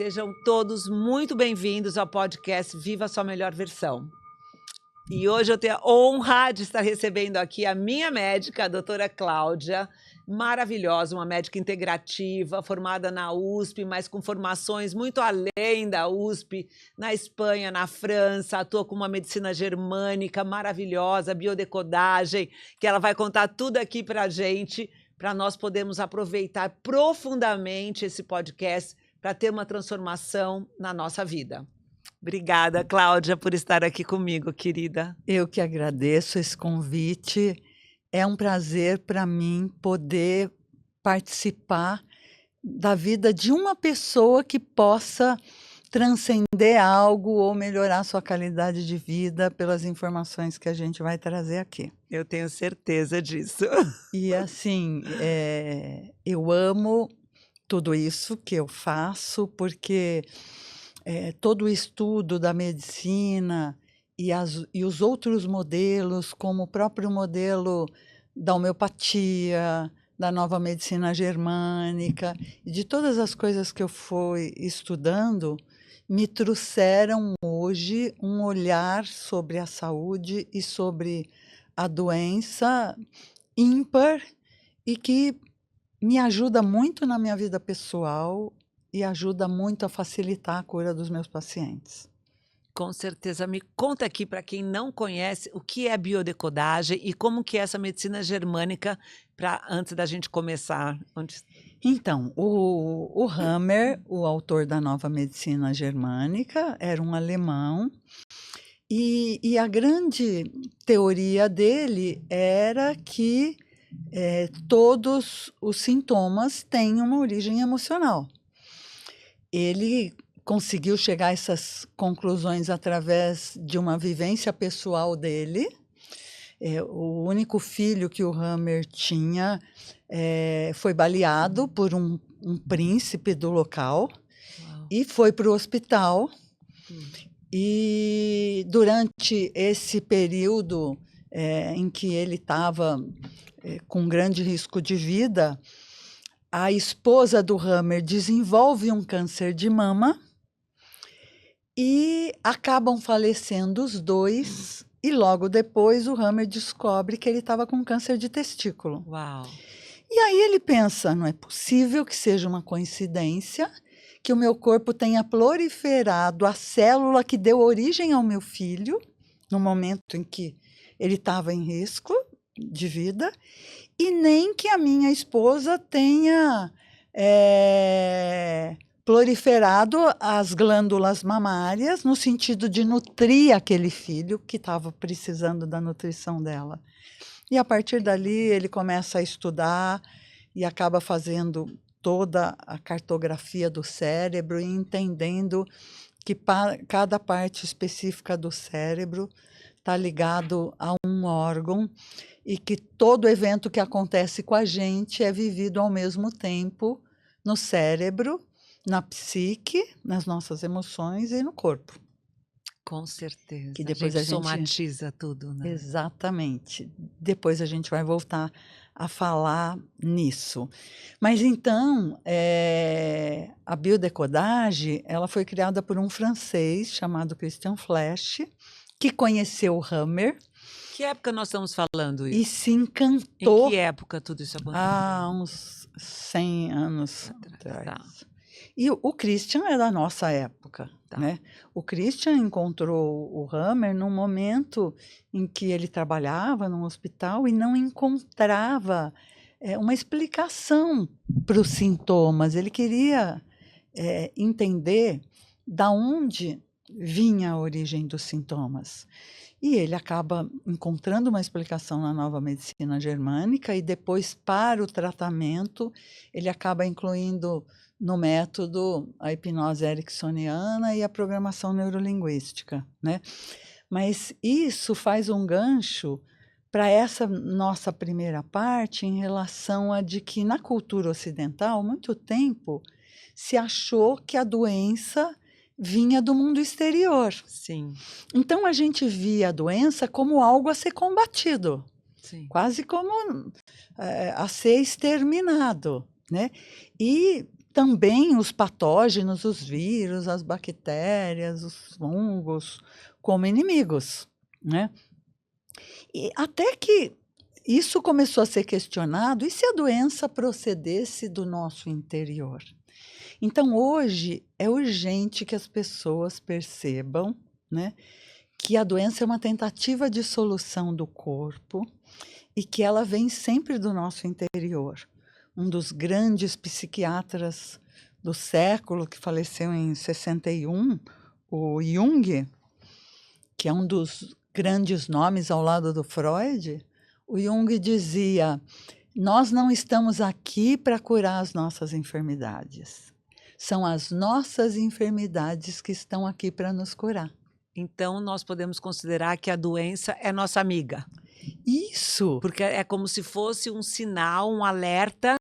Sejam todos muito bem-vindos ao podcast Viva a Sua Melhor Versão. E hoje eu tenho a honra de estar recebendo aqui a minha médica, a doutora Cláudia, maravilhosa, uma médica integrativa, formada na USP, mas com formações muito além da USP, na Espanha, na França, atua com uma medicina germânica maravilhosa, biodecodagem, que ela vai contar tudo aqui para a gente, para nós podermos aproveitar profundamente esse podcast para ter uma transformação na nossa vida. Obrigada, Cláudia, por estar aqui comigo, querida. Eu que agradeço esse convite. É um prazer para mim poder participar da vida de uma pessoa que possa transcender algo ou melhorar sua qualidade de vida pelas informações que a gente vai trazer aqui. Eu tenho certeza disso. E assim, eu amo tudo isso que eu faço, porque todo o estudo da medicina e os outros modelos, como o próprio modelo da homeopatia, da nova medicina germânica, e de todas as coisas que eu fui estudando, me trouxeram hoje um olhar sobre a saúde e sobre a doença ímpar e que me ajuda muito na minha vida pessoal e ajuda muito a facilitar a cura dos meus pacientes. Com certeza. Me conta aqui, para quem não conhece, o que é biodecodagem e como que é essa medicina germânica, antes da gente começar. Então, o Hammer, o autor da nova medicina germânica, era um alemão, e a grande teoria dele era que todos os sintomas têm uma origem emocional. Ele conseguiu chegar a essas conclusões através de uma vivência pessoal dele. O único filho que o Hammer tinha foi baleado por um príncipe do local. Uau. E foi para o hospital. E durante esse período em que ele estava com grande risco de vida, a esposa do Hammer desenvolve um câncer de mama e acabam falecendo os dois. E logo depois o Hammer descobre que ele estava com câncer de testículo. Uau! E aí ele pensa, não é possível que seja uma coincidência que o meu corpo tenha proliferado a célula que deu origem ao meu filho, no momento em que ele estava em risco de vida, e nem que a minha esposa tenha proliferado as glândulas mamárias no sentido de nutrir aquele filho que estava precisando da nutrição dela. E a partir dali ele começa a estudar e acaba fazendo toda a cartografia do cérebro e entendendo que cada parte específica do cérebro está ligado a um órgão e que todo evento que acontece com a gente é vivido ao mesmo tempo no cérebro, na psique, nas nossas emoções e no corpo. Com certeza. Que depois a gente somatiza tudo, né? Exatamente. Depois a gente vai voltar a falar nisso. Mas então, a biodecodagem, ela foi criada por um francês chamado Christian Flesch, que conheceu o Hammer. Que época nós estamos falando isso? E se encantou. Em que época tudo isso aconteceu? Há uns 100 anos atrás. Tá. E o Christian é da nossa época, tá, né? O Christian encontrou o Hammer num momento em que ele trabalhava num hospital e não encontrava uma explicação para os sintomas. Ele queria entender da onde vinha a origem dos sintomas. E ele acaba encontrando uma explicação na nova medicina germânica e depois, para o tratamento, ele acaba incluindo no método a hipnose ericksoniana e a programação neurolinguística, né? Mas isso faz um gancho para essa nossa primeira parte em relação a de que na cultura ocidental, há muito tempo, se achou que a doença vinha do mundo exterior. Sim. Então a gente via a doença como algo a ser combatido. Sim. Quase como a ser exterminado, né? E também os patógenos, os vírus, as bactérias, os fungos, como inimigos, né? E até que isso começou a ser questionado, e se a doença procedesse do nosso interior? Então, hoje, é urgente que as pessoas percebam, né, que a doença é uma tentativa de solução do corpo e que ela vem sempre do nosso interior. Um dos grandes psiquiatras do século, que faleceu em 61, o Jung, que é um dos grandes nomes ao lado do Freud, o Jung dizia: nós não estamos aqui para curar as nossas enfermidades. São as nossas enfermidades que estão aqui para nos curar. Então, nós podemos considerar que a doença é nossa amiga. Isso! Porque é como se fosse um sinal, um alerta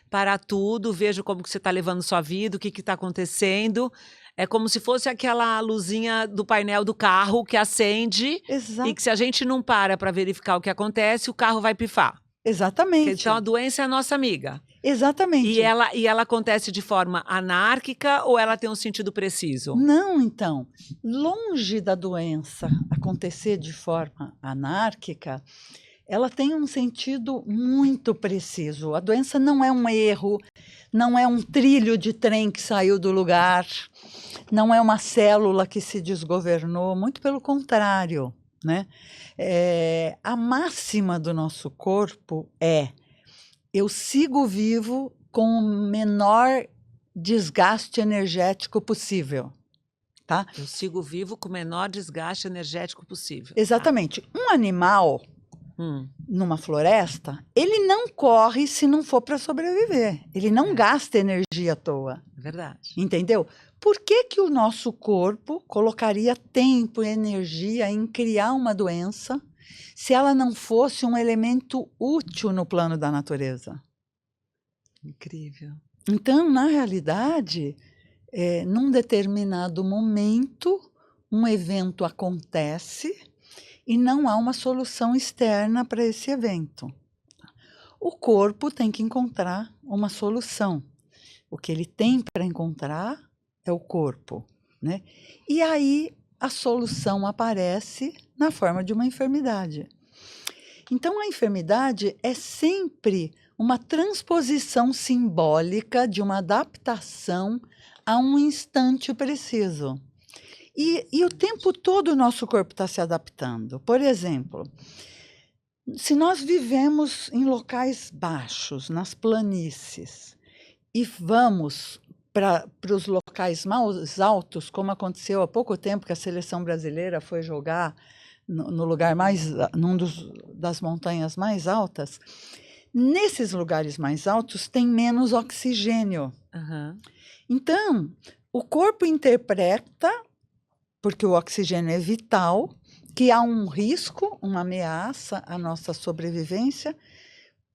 para tudo. Veja como que você está levando sua vida, o que está acontecendo. É como se fosse aquela luzinha do painel do carro que acende e que se a gente não para verificar o que acontece, o carro vai pifar. Exatamente. Então, a doença é a nossa amiga. Exatamente. E ela acontece de forma anárquica ou ela tem um sentido preciso? Não, então. Longe da doença acontecer de forma anárquica, ela tem um sentido muito preciso. A doença não é um erro, não é um trilho de trem que saiu do lugar, não é uma célula que se desgovernou, muito pelo contrário, né? A máxima do nosso corpo é: eu sigo vivo com o menor desgaste energético possível, tá? Eu sigo vivo com o menor desgaste energético possível. Exatamente. Um animal, numa floresta, ele não corre se não for para sobreviver. Ele não gasta energia à toa. É verdade. Entendeu? Por que que o nosso corpo colocaria tempo e energia em criar uma doença se ela não fosse um elemento útil no plano da natureza? Incrível. Então, na realidade, num determinado momento, um evento acontece e não há uma solução externa para esse evento. O corpo tem que encontrar uma solução. O que ele tem para encontrar é o corpo, né? E aí a solução aparece na forma de uma enfermidade. Então, a enfermidade é sempre uma transposição simbólica de uma adaptação a um instante preciso. E o tempo todo o nosso corpo está se adaptando. Por exemplo, se nós vivemos em locais baixos, nas planícies, e vamos para os locais mais altos, como aconteceu há pouco tempo que a seleção brasileira foi jogar no lugar das montanhas mais altas, nesses lugares mais altos tem menos oxigênio. Então, o corpo interpreta, porque o oxigênio é vital, que há um risco, uma ameaça à nossa sobrevivência.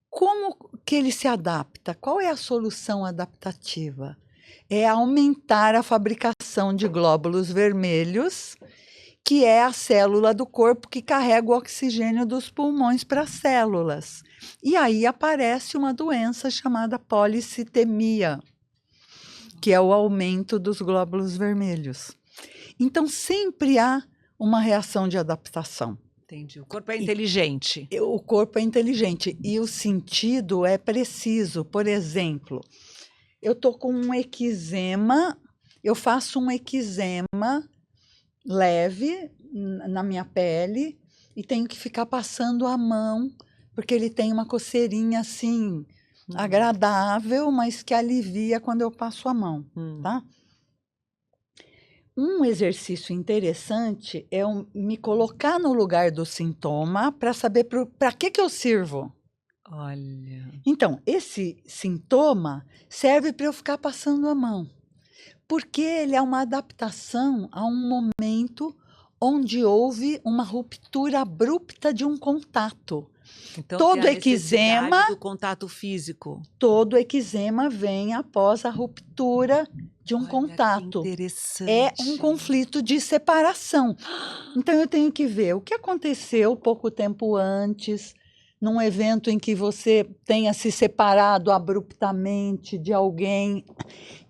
Como que ele se adapta? Qual é a solução adaptativa? É aumentar a fabricação de glóbulos vermelhos, que é a célula do corpo que carrega o oxigênio dos pulmões para as células. E aí aparece uma doença chamada policitemia, que é o aumento dos glóbulos vermelhos. Então, sempre há uma reação de adaptação. Entendi. O corpo é inteligente. O corpo é inteligente e o sentido é preciso. Por exemplo, eu estou com um eczema, eu faço um eczema leve na minha pele e tenho que ficar passando a mão, porque ele tem uma coceirinha assim, agradável, mas que alivia quando eu passo a mão, tá? Um exercício interessante é me colocar no lugar do sintoma para saber para que eu sirvo. Olha. Então, esse sintoma serve para eu ficar passando a mão, porque ele é uma adaptação a um momento onde houve uma ruptura abrupta de um contato. Então, todo tem a eczema do contato físico. Todo eczema vem após a ruptura de um contato. Interessante. É um conflito de separação. Então eu tenho que ver o que aconteceu pouco tempo antes num evento em que você tenha se separado abruptamente de alguém.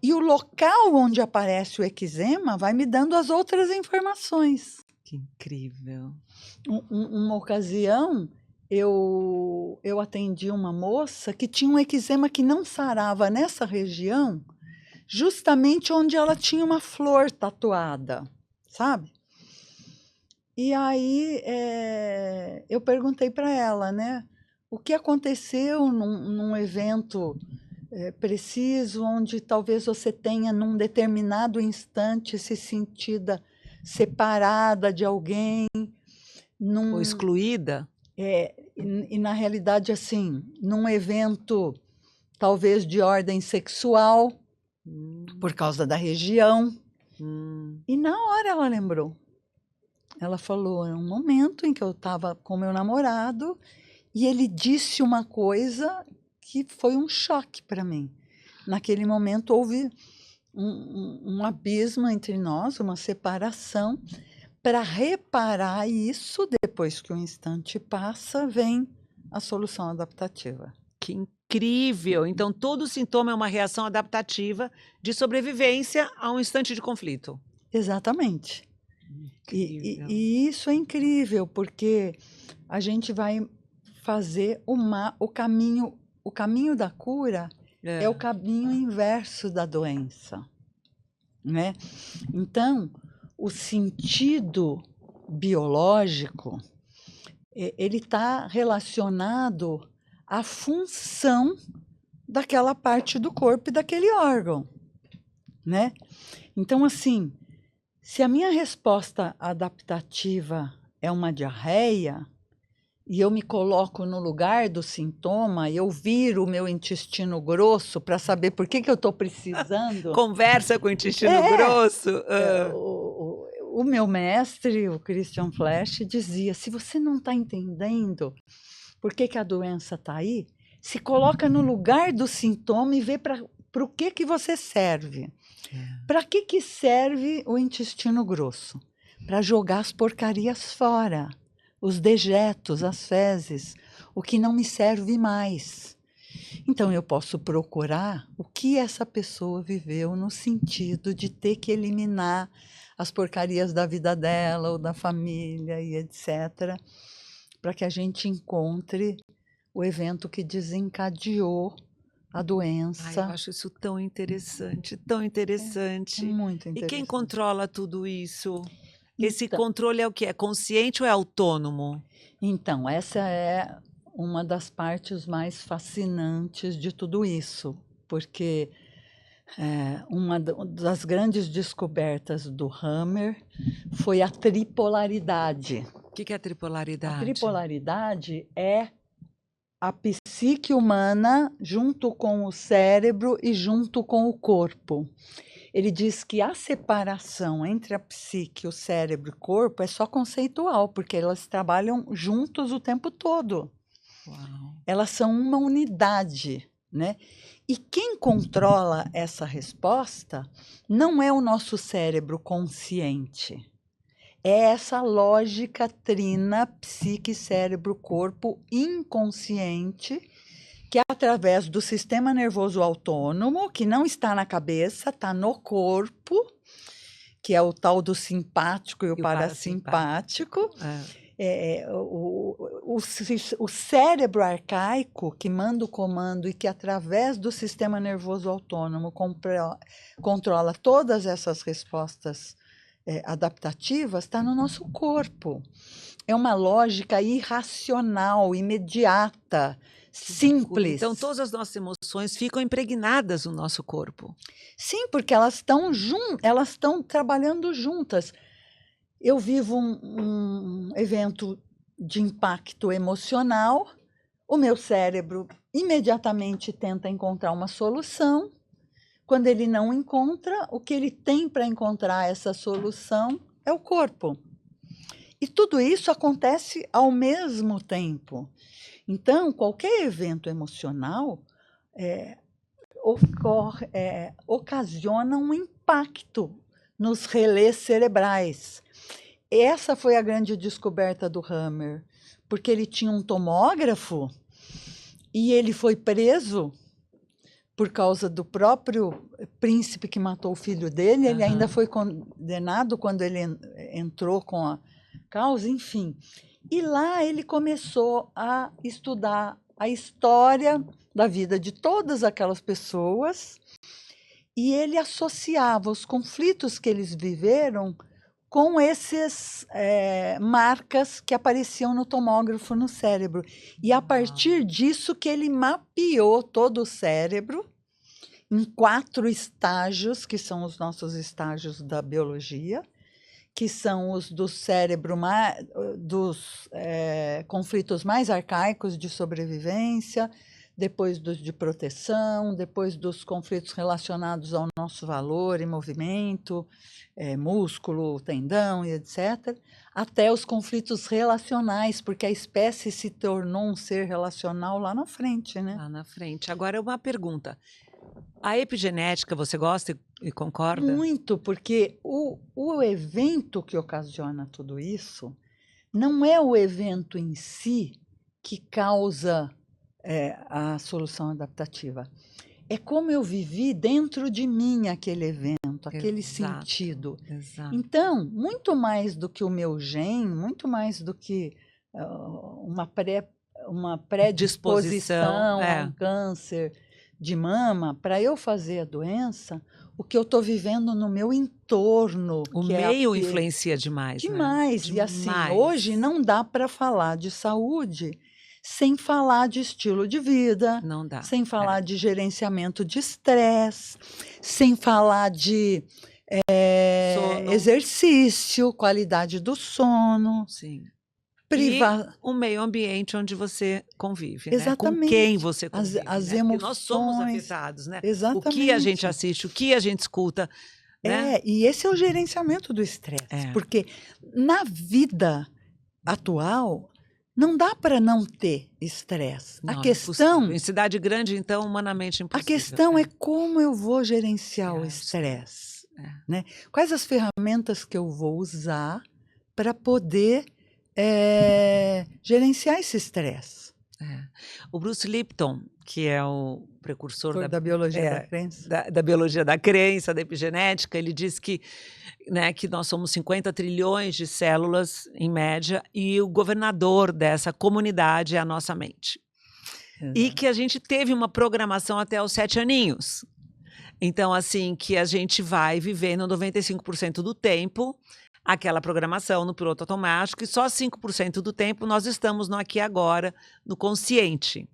E o local onde aparece o eczema vai me dando as outras informações. Que incrível. Uma ocasião, eu atendi uma moça que tinha um eczema que não sarava nessa região, justamente onde ela tinha uma flor tatuada, sabe? E aí eu perguntei para ela, né, o que aconteceu num evento preciso, onde talvez você tenha, num determinado instante, se sentida separada de alguém, Ou excluída? E na realidade, assim, num evento talvez de ordem sexual, por causa da região. E na hora ela lembrou. Ela falou, é um momento em que eu estava com meu namorado e ele disse uma coisa que foi um choque para mim. Naquele momento houve um abismo entre nós, uma separação. Para reparar isso, depois que o instante passa, vem a solução adaptativa. Que incrível! Então, todo sintoma é uma reação adaptativa de sobrevivência a um instante de conflito. Exatamente. E isso é incrível, porque a gente vai fazer o caminho da cura é o caminho inverso da doença, né? Então, o sentido biológico, ele está relacionado à função daquela parte do corpo e daquele órgão, né? Então, assim, se a minha resposta adaptativa é uma diarreia, e eu me coloco no lugar do sintoma, eu viro o meu intestino grosso para saber por que eu estou precisando. Conversa com o intestino grosso. O meu mestre, o Christian Flash, dizia, se você não está entendendo por que a doença está aí, se coloca no lugar do sintoma e vê para o que você serve. Para que serve o intestino grosso? Para jogar as porcarias fora, os dejetos, as fezes, o que não me serve mais. Então, eu posso procurar o que essa pessoa viveu no sentido de ter que eliminar as porcarias da vida dela ou da família e etc., para que a gente encontre o evento que desencadeou a doença. Eu acho isso tão interessante, tão interessante. Muito interessante. E quem controla tudo isso? Esse controle é o quê? É consciente ou é autônomo? Então, essa é uma das partes mais fascinantes de tudo isso, porque uma das grandes descobertas do Hammer foi a tripolaridade. O que é a tripolaridade? A tripolaridade é a psique humana junto com o cérebro e junto com o corpo. Ele diz que a separação entre a psique, o cérebro e o corpo é só conceitual, porque elas trabalham juntos o tempo todo. Uau. Elas são uma unidade, né? E quem controla essa resposta não é o nosso cérebro consciente. É essa lógica trina, psique, cérebro, corpo inconsciente, que é através do sistema nervoso autônomo, que não está na cabeça, está no corpo, que é o tal do simpático e o parasimpático. O cérebro arcaico, que manda o comando e que, através do sistema nervoso autônomo, controla todas essas respostas adaptativas, está no nosso corpo. É uma lógica irracional, imediata, simples. Então, todas as nossas emoções ficam impregnadas no nosso corpo. Sim, porque elas estão trabalhando juntas. Eu vivo um evento de impacto emocional, o meu cérebro imediatamente tenta encontrar uma solução. Quando ele não encontra, o que ele tem para encontrar essa solução é o corpo. E tudo isso acontece ao mesmo tempo. Então, qualquer evento emocional ocasiona um impacto nos relés cerebrais. Essa foi a grande descoberta do Hammer, porque ele tinha um tomógrafo e ele foi preso por causa do próprio príncipe que matou o filho dele. Ele ainda foi condenado quando ele entrou com a causa, enfim. E lá ele começou a estudar a história da vida de todas aquelas pessoas e ele associava os conflitos que eles viveram com essas marcas que apareciam no tomógrafo no cérebro. E a partir disso que ele mapeou todo o cérebro em 4 estágios, que são os nossos estágios da biologia, que são os do cérebro, dos conflitos mais arcaicos de sobrevivência, depois dos de proteção, depois dos conflitos relacionados ao nosso valor e movimento, músculo, tendão e etc., até os conflitos relacionais, porque a espécie se tornou um ser relacional lá na frente, né? Lá na frente. Agora, uma pergunta. A epigenética, você gosta e concorda? Muito, porque o evento que ocasiona tudo isso não é o evento em si que causa a solução adaptativa. É como eu vivi dentro de mim aquele evento, aquele sentido. Exato. Então, muito mais do que o meu gene, muito mais do que uma predisposição a um câncer de mama, para eu fazer a doença, o que eu estou vivendo no meu entorno. O meio influencia demais. Demais. Né? E assim, hoje não dá para falar de saúde sem falar de estilo de vida, não dá. Sem falar de gerenciamento de estresse, sem falar de exercício, qualidade do sono. Sim. E o meio ambiente onde você convive, exatamente. Né? Com quem você convive. As né? emoções. Nós somos afetados, né? Exatamente. O que a gente assiste, o que a gente escuta. Né? E esse é o gerenciamento do estresse. Porque na vida atual, não dá para não ter estresse. A questão... Em cidade grande, então, humanamente impossível. A questão é como eu vou gerenciar o estresse. Né? Quais as ferramentas que eu vou usar para poder gerenciar esse estresse. O Bruce Lipton, que é o precursor da biologia da crença. Da biologia da crença, da epigenética, ele diz que nós somos 50 trilhões de células, em média, e o governador dessa comunidade é a nossa mente. Exato. E que a gente teve uma programação até os 7 aninhos. Então, assim, que a gente vai vivendo 95% do tempo aquela programação no piloto automático, e só 5% do tempo nós estamos no aqui e agora, no consciente.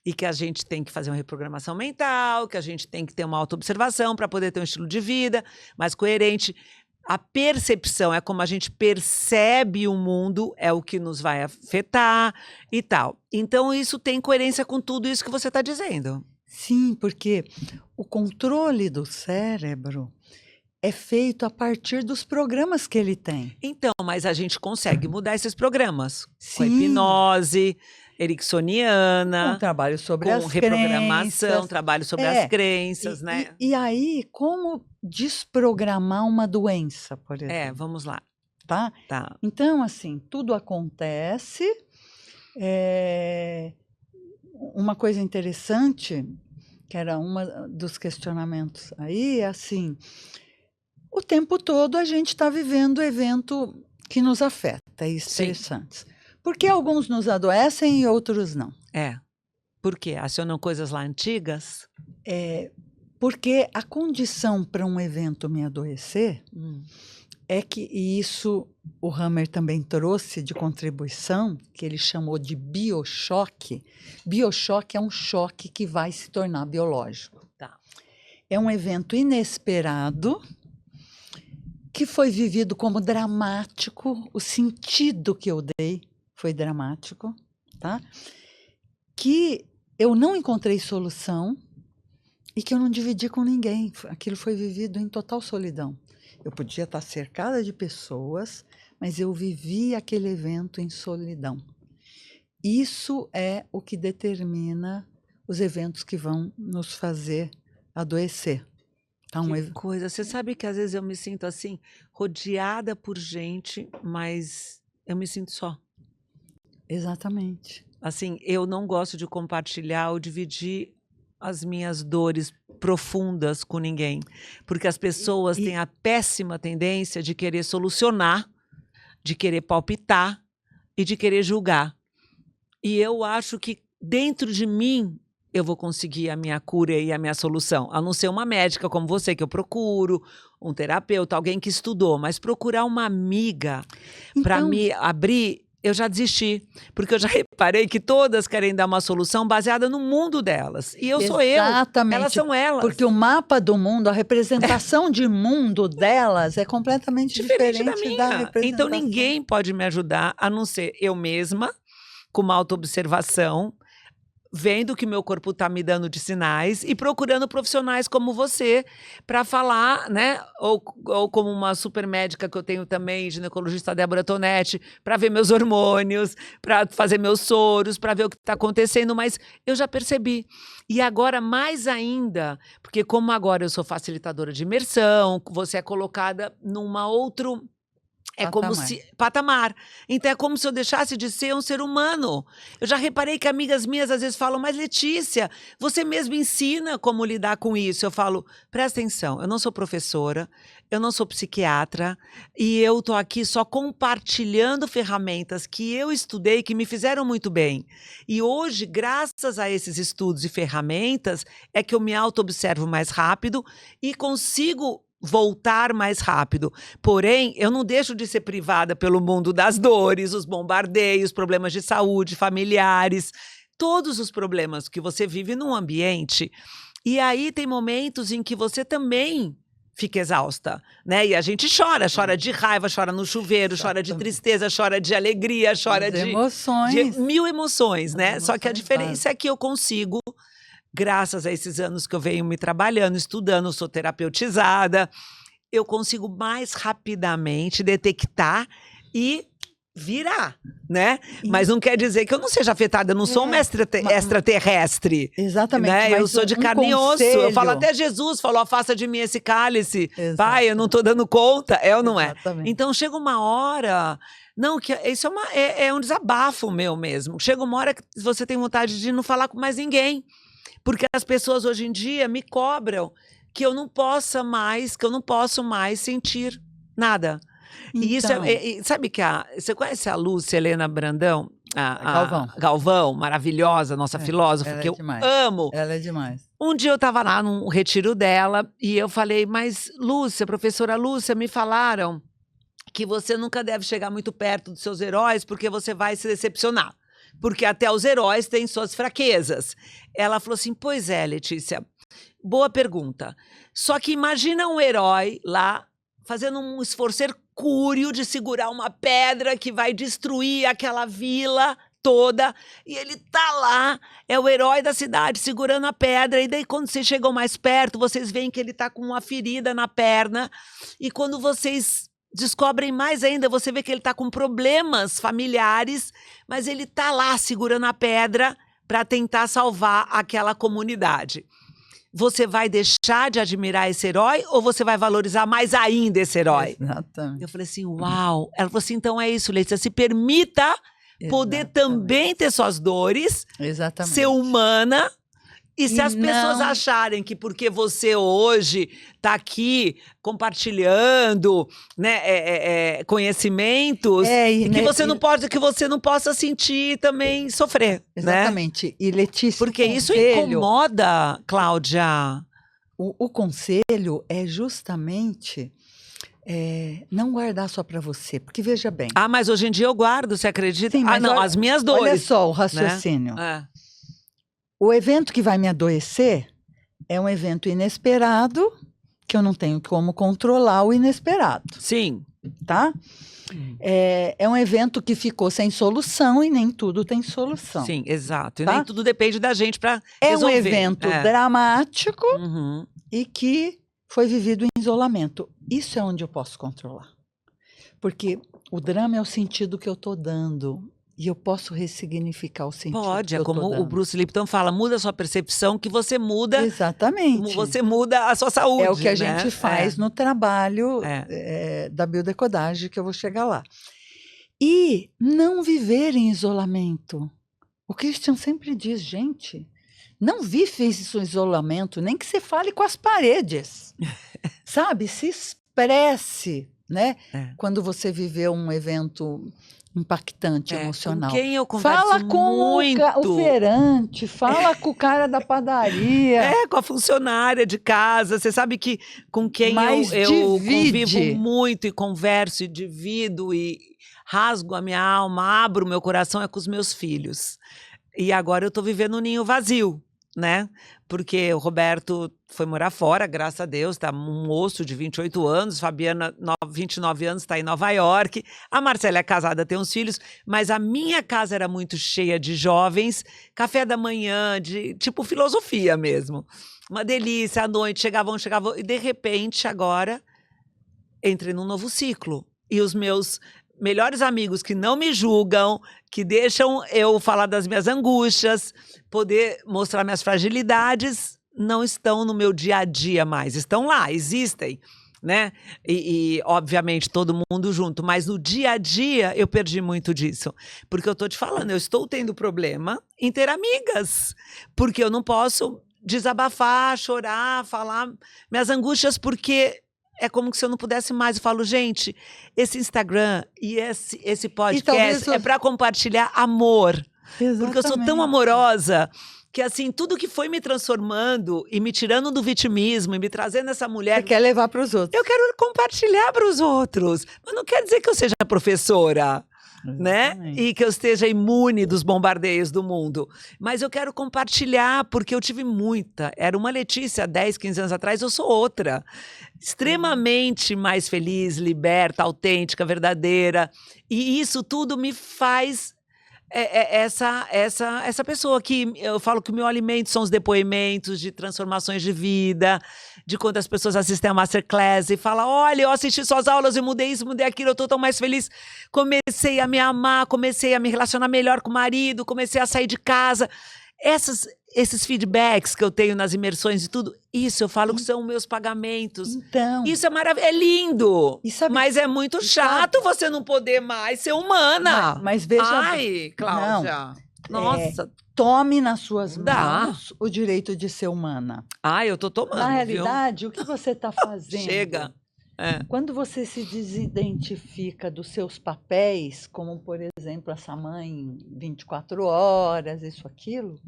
E que a gente tem que fazer uma reprogramação mental, que a gente tem que ter uma autoobservação para poder ter um estilo de vida mais coerente. A percepção é como a gente percebe o mundo, é o que nos vai afetar e tal. Então, isso tem coerência com tudo isso que você está dizendo. Sim, porque o controle do cérebro é feito a partir dos programas que ele tem. Então, mas a gente consegue mudar esses programas. Sim. Com a hipnose ericksoniana. Com trabalho sobre com as reprogramação, crenças. Trabalho sobre as crenças, né? E aí, como desprogramar uma doença, por exemplo? Vamos lá. Tá? Então, assim, tudo acontece. Uma coisa interessante, que era um dos questionamentos aí, é assim... O tempo todo a gente está vivendo evento que nos afeta, estressantes. Por que alguns nos adoecem e outros não? Por quê? Acionam coisas lá antigas? Porque a condição para um evento me adoecer é que, e isso o Hammer também trouxe de contribuição, que ele chamou de biochoque. Biochoque é um choque que vai se tornar biológico. É um evento inesperado, que foi vivido como dramático, o sentido que eu dei foi dramático, tá? Que eu não encontrei solução e que eu não dividi com ninguém. Aquilo foi vivido em total solidão. Eu podia estar cercada de pessoas, mas eu vivi aquele evento em solidão. Isso é o que determina os eventos que vão nos fazer adoecer. Que coisa. Você sabe que às vezes eu me sinto assim, rodeada por gente, mas eu me sinto só. Exatamente. Assim, eu não gosto de compartilhar ou dividir as minhas dores profundas com ninguém, porque as pessoas E têm a péssima tendência de querer solucionar, de querer palpitar e de querer julgar. E eu acho que dentro de mim eu vou conseguir a minha cura e a minha solução, a não ser uma médica como você, que eu procuro, um terapeuta, alguém que estudou, mas procurar uma amiga para então, me abrir, eu já desisti, porque eu já reparei que todas querem dar uma solução baseada no mundo delas. E eu sou eu, elas exatamente, são elas. porque o mapa do mundo, a representação de mundo delas é completamente Diferente da diferente da minha. Então representação. ninguém pode me ajudar a não ser eu mesma, com uma autoobservação, vendo o que meu corpo está me dando de sinais e procurando profissionais como você para falar, né? Ou como uma super médica que eu tenho também, ginecologista Débora Tonetti, para ver meus hormônios, para fazer meus soros, para ver o que está acontecendo, mas eu já percebi. E agora mais ainda, porque como agora eu sou facilitadora de imersão, você é colocada numa outro... É como Patamar. se... Patamar. Então é como se eu deixasse de ser um ser humano. Eu já reparei que amigas minhas às vezes falam, mas Letícia, você mesmo ensina como lidar com isso. Eu falo, presta atenção, eu não sou professora, eu não sou psiquiatra, e eu tô aqui só compartilhando ferramentas que eu estudei, que me fizeram muito bem. E hoje, graças a esses estudos e ferramentas, é que eu me auto-observo mais rápido e consigo voltar mais rápido. Porém, eu não deixo de ser privada pelo mundo das dores, os bombardeios, problemas de saúde, familiares, todos os problemas que você vive num ambiente. E aí tem momentos em que você também fica exausta, né? E a gente chora de raiva, chora no chuveiro, chora de Exatamente. tristeza, chora de alegria, chora As de emoções. mil emoções, né? As Só que a emoções diferença é que eu consigo, graças a esses anos que eu venho me trabalhando, estudando, sou terapeutizada, eu consigo mais rapidamente detectar e virar, né? Mas não quer dizer que eu não seja afetada, eu não sou uma extraterrestre, Exatamente. né? Eu Mas sou de carne e osso, eu falo conselho. até Jesus falou, afasta de mim esse cálice, Exato. pai, eu não tô dando conta, é ou não é? Exatamente. Então chega uma hora, não, que isso é um desabafo meu mesmo, chega uma hora que você tem vontade de não falar com mais ninguém, porque as pessoas hoje em dia me cobram que eu não posso mais sentir nada. E isso Então, sabe que você conhece a Lúcia Helena Brandão? Galvão. Galvão, maravilhosa, nossa filósofa, ela que é eu demais. amo. Ela é demais. Um dia eu estava lá num retiro dela e eu falei, mas Lúcia, professora Lúcia, me falaram que você nunca deve chegar muito perto dos seus heróis porque você vai se decepcionar. Porque até os heróis têm suas fraquezas. Ela falou assim, pois é, Letícia, boa pergunta. Só que imagina um herói lá fazendo um esforço hercúleo de segurar uma pedra que vai destruir aquela vila toda, e ele tá lá, é o herói da cidade segurando a pedra, e daí quando vocês chegam mais perto, vocês veem que ele tá com uma ferida na perna, e quando vocês descobrem mais ainda, você vê que ele tá com problemas familiares, mas ele tá lá segurando a pedra para tentar salvar aquela comunidade. Você vai deixar de admirar esse herói ou você vai valorizar mais ainda esse herói? Exatamente. Eu falei assim, uau! Ela falou assim, então é isso, Letícia, se permita poder Exatamente. também ter suas dores, Exatamente. ser humana. E se E as pessoas não- acharem que porque você hoje está aqui compartilhando, né, conhecimentos, e, e que né, você não e- pode, que você não possa sentir também sofrer, né? Exatamente. E Letícia, Porque o isso conselho, incomoda, Cláudia. o conselho é justamente não guardar só para você. Porque veja bem. Ah, mas hoje em dia eu guardo, você acredita? Sim, mas não, olha- as minhas Olha dores. só o raciocínio. É. O evento que vai me adoecer é um evento inesperado, que eu não tenho como controlar o inesperado, Sim. tá? É um evento que ficou sem solução e nem tudo tem solução. Sim, exato. E Tá? nem tudo depende da gente para É resolver. um evento dramático Uhum. e que foi vivido em isolamento. Isso é onde eu posso controlar. Porque o drama é o sentido que eu estou dando. E eu posso ressignificar o sentido Pode, que é eu tô como o dando. Bruce Lipton fala, muda a sua percepção que você muda, Exatamente. você muda a sua saúde. É o que a né? gente faz no trabalho É. da biodecodagem, que eu vou chegar lá. E não viver em isolamento. O Christian sempre diz, gente, não vive esse isolamento, nem que você fale com as paredes. Sabe? Se expresse, né? Quando você viveu um evento impactante, emocional. Com quem eu converso fala com muito. o feirante, fala com o cara da padaria. Com a funcionária de casa. Você sabe que com quem Mas eu divide. convivo muito e converso e divido e rasgo a minha alma, abro o meu coração é com os meus filhos. E agora eu tô vivendo um ninho vazio, né? Porque o Roberto foi morar fora, graças a Deus, tá um moço de 28 anos, Fabiana, 29 anos, está em Nova York. A Marcela é casada, tem uns filhos, mas a minha casa era muito cheia de jovens, café da manhã, de tipo filosofia mesmo. Uma delícia, à noite, chegavam, e de repente agora entrei num novo ciclo. E os meus melhores amigos que não me julgam, que deixam eu falar das minhas angústias, poder mostrar minhas fragilidades, não estão no meu dia a dia mais. Estão lá, existem, né? E obviamente, todo mundo junto. Mas no dia a dia, eu perdi muito disso. Porque eu tô te falando, eu estou tendo problema em ter amigas. Porque eu não posso desabafar, chorar, falar minhas angústias, porque é como se eu não pudesse mais. Eu falo, gente, esse Instagram e esse podcast é para compartilhar amor. Exatamente. Porque eu sou tão amorosa que, assim, tudo que foi me transformando e me tirando do vitimismo e me trazendo essa mulher... Você quer levar para os outros. Eu quero compartilhar para os outros. Mas não quer dizer que eu seja professora, né? E que eu esteja imune dos bombardeios do mundo. Mas eu quero compartilhar, porque eu tive muita. Era uma Letícia 10, 15 anos atrás, eu sou outra. Extremamente mais feliz, liberta, autêntica, verdadeira. E isso tudo me faz essa pessoa que eu falo que o meu alimento são os depoimentos de transformações de vida, de quando as pessoas assistem a Masterclass e falam, olha, eu assisti suas aulas, eu mudei isso, mudei aquilo, eu tô tão mais feliz. Comecei a me amar, comecei a me relacionar melhor com o marido, comecei a sair de casa. Esses feedbacks que eu tenho nas imersões e tudo, isso eu falo que são meus pagamentos. Então, isso é maravilhoso, é lindo, sabe, mas é muito chato você não poder mais ser humana. Mas veja... Ai, Cláudia, nossa. Tome nas suas mãos o direito de ser humana. Eu tô tomando, na realidade, o que você está fazendo? Chega. Quando você se desidentifica dos seus papéis, como, por exemplo, essa mãe 24 horas, isso, aquilo,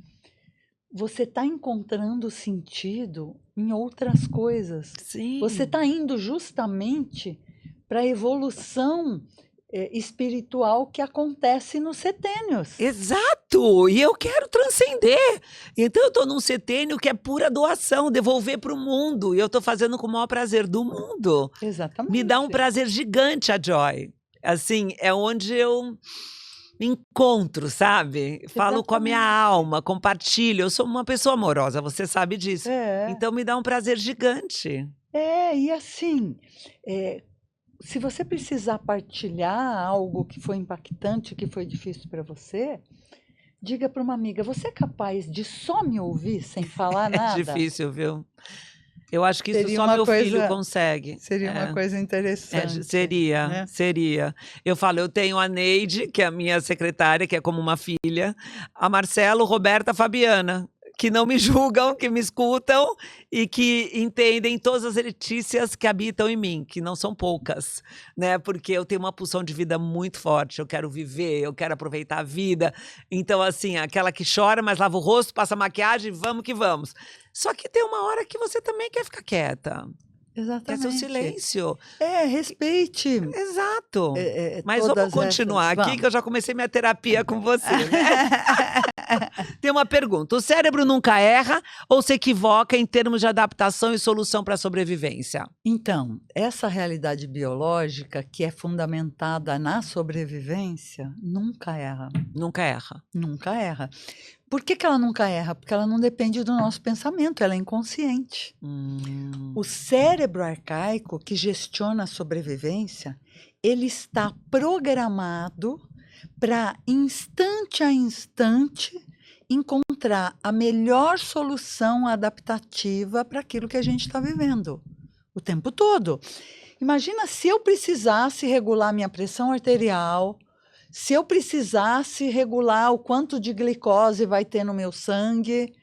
você está encontrando sentido em outras coisas. Sim. Você está indo justamente para a evolução espiritual que acontece nos setênios. Exato! E eu quero transcender. Então eu estou num setênio que é pura doação, devolver para o mundo. E eu estou fazendo com o maior prazer do mundo. Exatamente. Me dá um prazer gigante a Joy. Assim, é onde eu me encontro, sabe? Falo com a minha alma, compartilho. Eu sou uma pessoa amorosa, você sabe disso. Então me dá um prazer gigante. E assim... se você precisar partilhar algo que foi impactante, que foi difícil para você, diga para uma amiga, você é capaz de só me ouvir sem falar nada? É difícil, viu? Eu acho que isso só meu filho consegue. Seria uma coisa interessante. Seria, né? Seria. Eu falo, eu tenho a Neide, que é a minha secretária, que é como uma filha, a Marcelo, Roberta, a Fabiana, que não me julgam, que me escutam e que entendem todas as Letícias que habitam em mim, que não são poucas, né? Porque eu tenho uma pulsão de vida muito forte, eu quero viver, eu quero aproveitar a vida. Então, assim, aquela que chora, mas lava o rosto, passa maquiagem, vamos que vamos. Só que tem uma hora que você também quer ficar quieta. Exatamente. Quer seu silêncio. Respeite. Exato. Mas vamos continuar aqui, que eu já comecei minha terapia com você, né? Tem uma pergunta. O cérebro nunca erra ou se equivoca em termos de adaptação e solução para a sobrevivência? Então, essa realidade biológica que é fundamentada na sobrevivência, nunca erra. Nunca erra. Nunca erra. Por que ela nunca erra? Porque ela não depende do nosso pensamento, ela é inconsciente. O cérebro arcaico que gestiona a sobrevivência, ele está programado para, instante a instante, encontrar a melhor solução adaptativa para aquilo que a gente está vivendo o tempo todo. Imagina se eu precisasse regular minha pressão arterial, Se eu precisasse regular o quanto de glicose vai ter no meu sangue,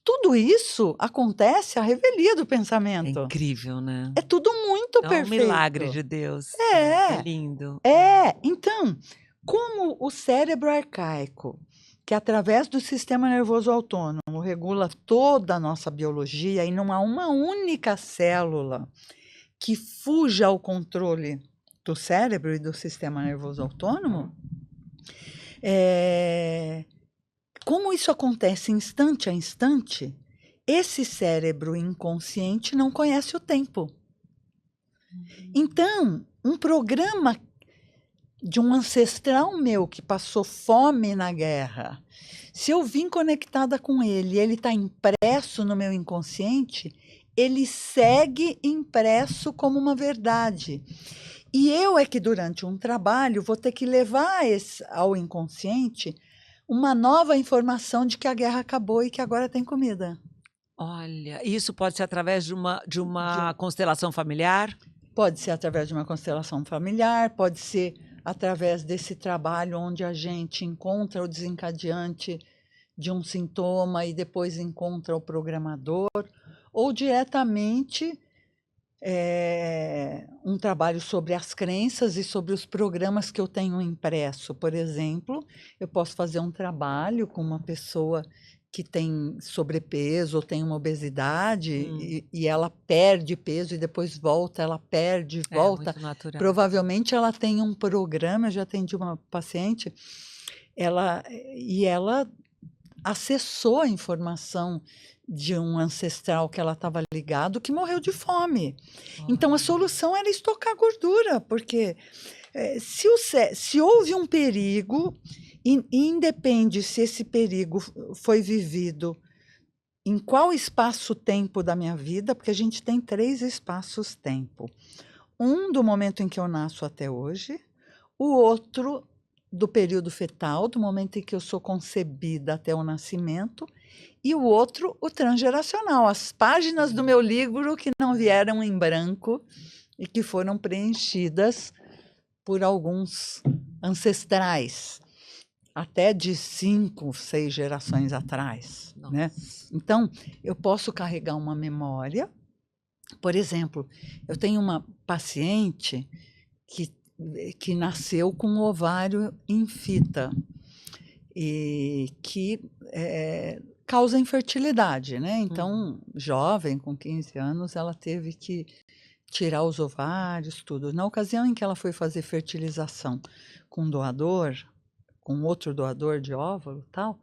tudo isso acontece à revelia do É pensamento. incrível, né? É tudo muito É um milagre perfeito. de Deus. É. É lindo. Então, como o cérebro arcaico, que através do sistema nervoso autônomo regula toda a nossa biologia e não há uma única célula que fuja ao controle do cérebro e do sistema nervoso autônomo, como isso acontece instante a instante, esse cérebro inconsciente não conhece o tempo. Então, um programa de um ancestral meu que passou fome na guerra, se eu vim conectada com ele, ele está impresso no meu inconsciente, ele segue impresso como uma verdade. E eu é que durante um trabalho vou ter que levar ao inconsciente uma nova informação de que a guerra acabou e que agora tem comida. Olha, isso pode ser através de uma constelação familiar? Pode ser através de uma constelação familiar, pode ser através desse trabalho onde a gente encontra o desencadeante de um sintoma e depois encontra o programador, ou diretamente um trabalho sobre as crenças e sobre os programas que eu tenho impresso. Por exemplo, eu posso fazer um trabalho com uma pessoa que tem sobrepeso ou tem uma obesidade e ela perde peso e depois volta, ela perde, volta. Muito natural. Provavelmente ela tem um programa, eu já atendi uma paciente, ela acessou a informação de um ancestral que ela estava ligado que morreu de fome. Então a solução era estocar gordura, porque se houve um perigo, independe se esse perigo foi vivido em qual espaço-tempo da minha vida, porque a gente tem 3 espaços-tempo. Um do momento em que eu nasço até hoje, o outro do período fetal, do momento em que eu sou concebida até o nascimento, e o outro, o transgeracional, as páginas do meu livro que não vieram em branco e que foram preenchidas por alguns ancestrais, até de 5, 6 gerações atrás, né? Então, eu posso carregar uma memória. Por exemplo, eu tenho uma paciente que nasceu com o ovário em fita e que causa infertilidade, né? Então, jovem, com 15 anos, ela teve que tirar os ovários, tudo. Na ocasião em que ela foi fazer fertilização com doador, com outro doador de óvulo, tal,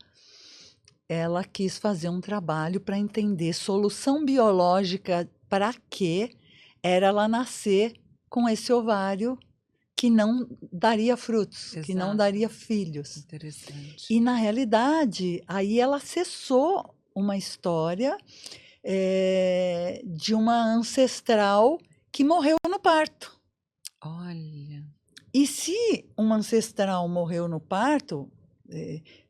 ela quis fazer um trabalho para entender solução biológica para que era ela nascer com esse ovário que não daria frutos, que não daria filhos. Interessante. E, na realidade, aí ela acessou uma história de uma ancestral que morreu no parto. Olha. E se uma ancestral morreu no parto,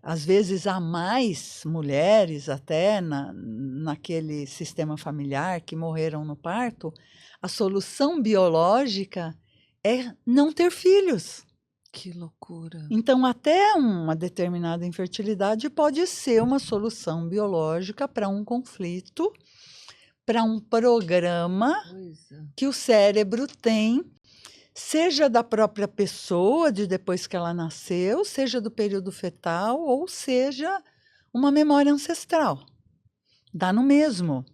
às vezes há mais mulheres até naquele sistema familiar que morreram no parto, a solução biológica é não ter filhos. Que loucura. Então, até uma determinada infertilidade pode ser uma solução biológica para um conflito, para um programa que o cérebro tem, seja da própria pessoa, de depois que ela nasceu, seja do período fetal, ou seja uma memória ancestral. Dá no mesmo.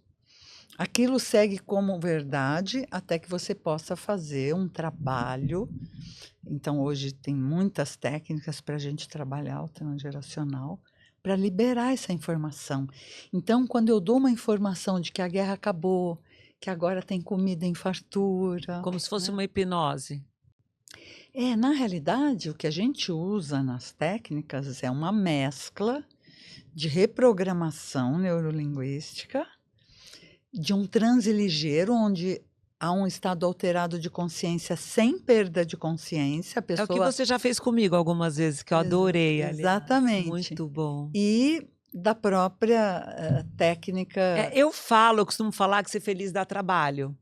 Aquilo segue como verdade até que você possa fazer um trabalho. Então, hoje tem muitas técnicas para a gente trabalhar o transgeracional, para liberar essa informação. Então, quando eu dou uma informação de que a guerra acabou, que agora tem comida em fartura... Como se fosse uma hipnose. Na realidade, o que a gente usa nas técnicas é uma mescla de reprogramação neurolinguística, de um transe ligeiro, onde há um estado alterado de consciência sem perda de consciência. A pessoa... É o que você já fez comigo algumas vezes, que eu adorei. Exatamente. Muito bom. E da própria técnica... Eu costumo falar que ser feliz dá trabalho.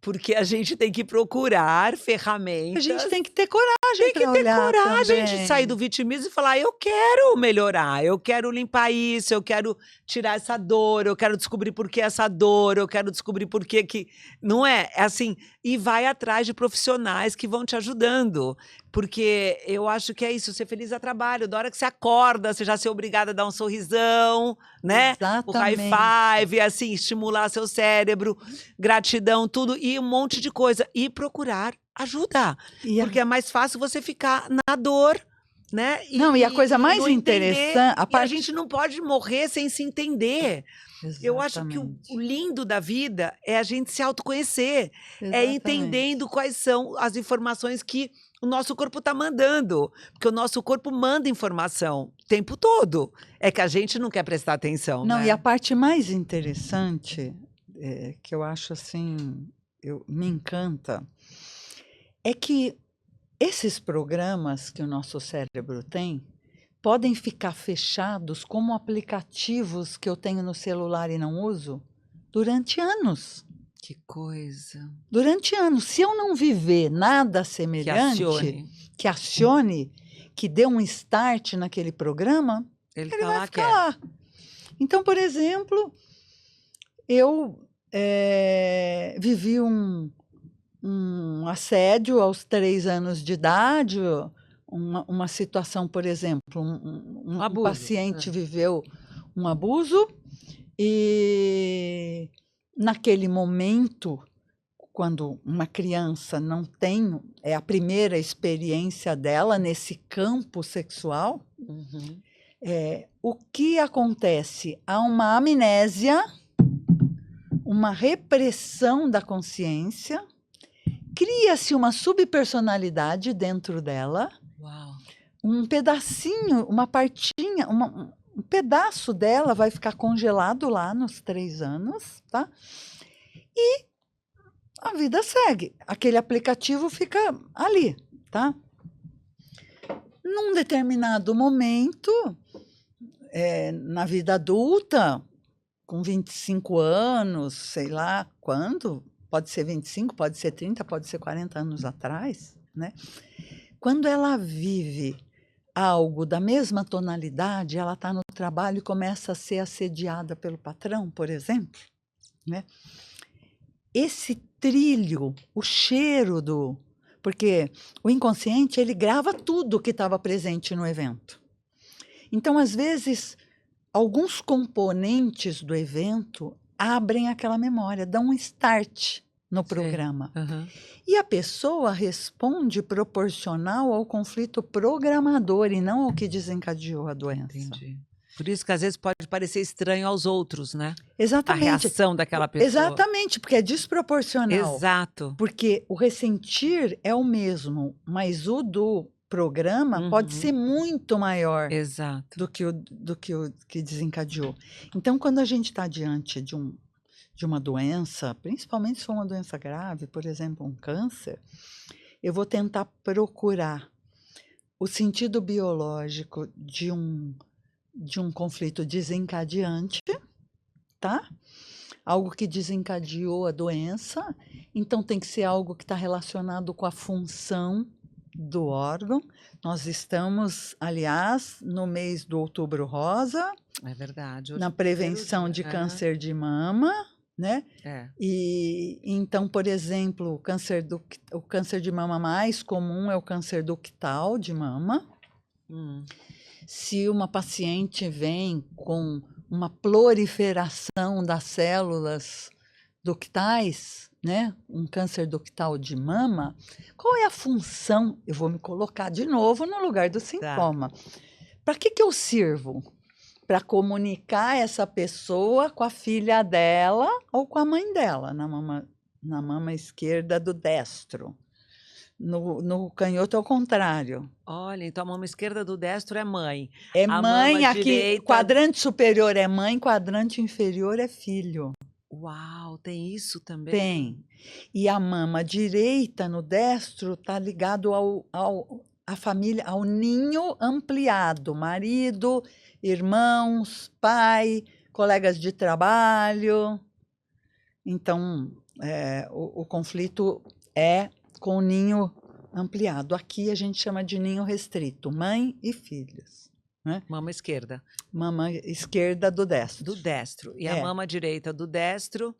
Porque a gente tem que procurar A ferramentas. gente tem que ter coragem Tem que para ter olhar coragem de também. sair do vitimismo e falar: eu quero melhorar, eu quero limpar isso, eu quero tirar essa dor, eu quero descobrir por que essa dor, eu quero descobrir por que que. Não é? É assim, e vai atrás de profissionais que vão te ajudando. Porque eu acho que é isso, ser feliz a trabalho. Da hora que você acorda, você já ser obrigada a dar um sorrisão, né? O high Exatamente. five, assim, estimular seu cérebro, gratidão, tudo, e um monte de coisa. E procurar ajuda. E a, Porque é mais fácil você ficar na dor, né? não, e a coisa mais não entender. interessante, a E a parte. gente não pode morrer sem se entender. Eu acho que o Exatamente. lindo da vida é a gente se autoconhecer, é Exatamente. entendendo quais são as informações que o nosso corpo está mandando. Porque o nosso corpo manda informação o tempo todo. É que a gente não quer prestar atenção, Não, né? e a parte mais interessante, que eu acho assim, me encanta, é que esses programas que o nosso cérebro tem podem ficar fechados como aplicativos que eu tenho no celular e não uso durante anos. Que coisa. Durante anos. Se eu não viver nada Que semelhante, acione. que acione, que dê um start naquele programa, Ele ele tá vai lá, ficar quer. lá. Então, por exemplo, eu vivi um assédio aos 3 anos de idade, uma situação, por exemplo, um Abuso. paciente viveu um abuso e naquele momento, quando uma criança não tem, é a primeira experiência dela nesse campo sexual, Uhum. o que acontece? Há uma amnésia, uma repressão da consciência, cria-se uma subpersonalidade dentro dela, Uau. um pedacinho, uma partinha, um pedaço dela vai ficar congelado lá nos 3 anos, tá? E a vida segue. Aquele aplicativo fica ali, tá? Num determinado momento, na vida adulta, com 25 anos, sei lá quando, pode ser 25, pode ser 30, pode ser 40 anos atrás, né? Quando ela vive algo da mesma tonalidade, ela está no trabalho e começa a ser assediada pelo patrão, por exemplo, né? Esse trilho, o cheiro do... Porque o inconsciente, ele grava tudo que estava presente no evento. Então, às vezes, alguns componentes do evento abrem aquela memória, dão um start no programa. Uhum. E a pessoa responde proporcional ao conflito programador e não ao que desencadeou a doença. Entendi. Por isso que às vezes pode parecer estranho aos outros, né? Exatamente. A reação daquela pessoa. Exatamente, porque é desproporcional. Exato. Porque o ressentir é o mesmo, mas o do programa pode ser muito maior Exato. do que o que desencadeou. Então, quando a gente está diante de uma doença, principalmente se for uma doença grave, por exemplo, um câncer, eu vou tentar procurar o sentido biológico de um conflito desencadeante, tá? Algo que desencadeou a doença, então tem que ser algo que está relacionado com a função do órgão. Nós estamos, aliás, no mês do Outubro Rosa, É verdade. Hoje na é o primeiro prevenção dia. de câncer de mama, né? É. E então, por exemplo, o câncer de mama mais comum é o câncer ductal de mama. Se uma paciente vem com uma proliferação das células ductais, né? Um câncer ductal de mama, qual é a função? Eu vou me colocar de novo no lugar do sintoma. Para que eu sirvo? Para comunicar essa pessoa com a filha dela ou com a mãe dela, na mama esquerda do destro. No canhoto é o contrário. Olha, então a mama esquerda do destro é mãe. É A mãe mama aqui, direita... quadrante superior é mãe, quadrante inferior é filho. Uau, tem isso também? Tem. E a mama direita no destro está ligado à família, ao ninho ampliado, marido, irmãos, pai, colegas de trabalho. Então, o conflito é com o ninho ampliado. Aqui a gente chama de ninho restrito, mãe e filhos. Né? Mama esquerda. Mama esquerda do destro. Do destro. E a mama direita do destro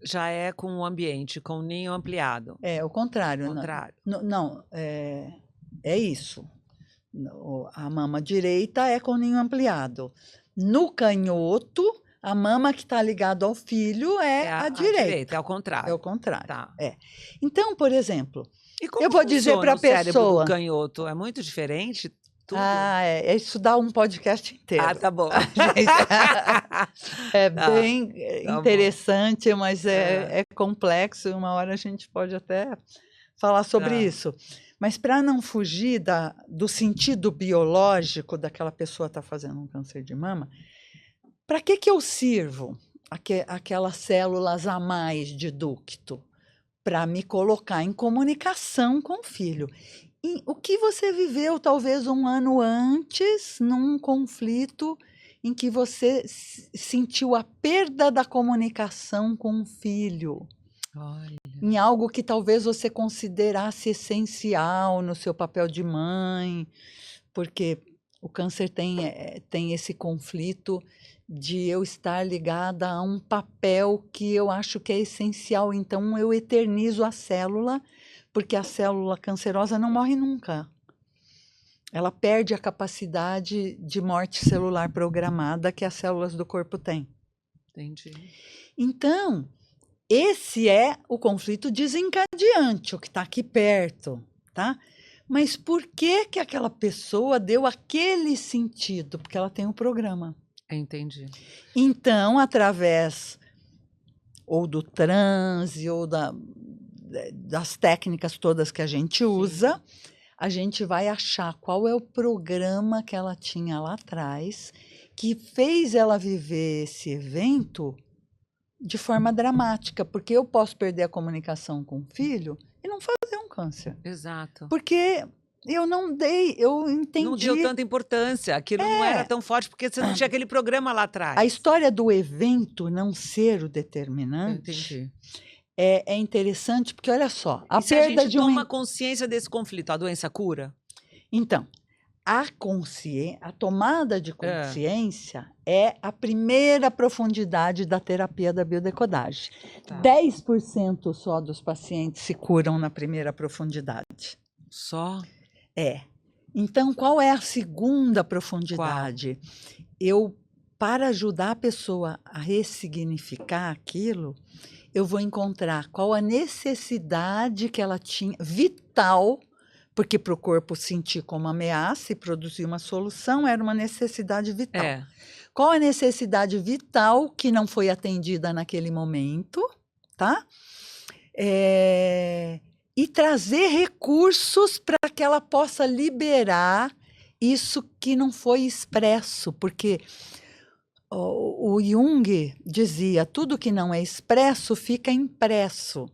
já é com o ambiente, com o ninho ampliado. É o contrário. Contrário. Não, é isso. A mama direita é com o ninho ampliado. No canhoto, a mama que está ligada ao filho é a direita. É o contrário. É o contrário. Tá. Então, por exemplo, e como eu vou dizer para a pessoa. O canhoto é muito diferente? Tudo? Isso dá um podcast inteiro. Tá bom. Bem interessante, bom. Mas é complexo. Uma hora a gente pode até falar sobre isso. Mas para não fugir do sentido biológico daquela pessoa estar fazendo um câncer de mama, para que eu sirvo aquelas células a mais de ducto? Para me colocar em comunicação com o filho. E o que você viveu talvez um ano antes, num conflito em que você sentiu a perda da comunicação com o filho? Olha. Em algo que talvez você considerasse essencial no seu papel de mãe, porque o câncer tem esse conflito de eu estar ligada a um papel que eu acho que é essencial. Então, eu eternizo a célula, porque a célula cancerosa não morre nunca. Ela perde a capacidade de morte celular programada que as células do corpo têm. Entendi. Então, esse é o conflito desencadeante, o que está aqui perto, tá? Mas por que aquela pessoa deu aquele sentido? Porque ela tem um programa. Entendi. Então, através ou do transe ou das técnicas todas que a gente usa, a gente vai achar qual é o programa que ela tinha lá atrás que fez ela viver esse evento de forma dramática, porque eu posso perder a comunicação com o filho e não fazer um câncer. Exato. Porque eu entendi. Não deu tanta importância, aquilo não era tão forte, porque você não tinha aquele programa lá atrás. A história do evento não ser o determinante. Entendi. É interessante, porque olha só, a se perda a gente toma consciência desse conflito, a doença cura? Então, a tomada de consciência é a primeira profundidade da terapia da biodecodagem. 10% só dos pacientes se curam na primeira profundidade. Só? Então, qual é a segunda profundidade? Para ajudar a pessoa a ressignificar aquilo, eu vou encontrar qual a necessidade que ela tinha, vital, porque para o corpo sentir como ameaça e produzir uma solução era uma necessidade vital. Qual a necessidade vital que não foi atendida naquele momento, tá? E trazer recursos para que ela possa liberar isso que não foi expresso, porque o Jung dizia, tudo que não é expresso fica impresso.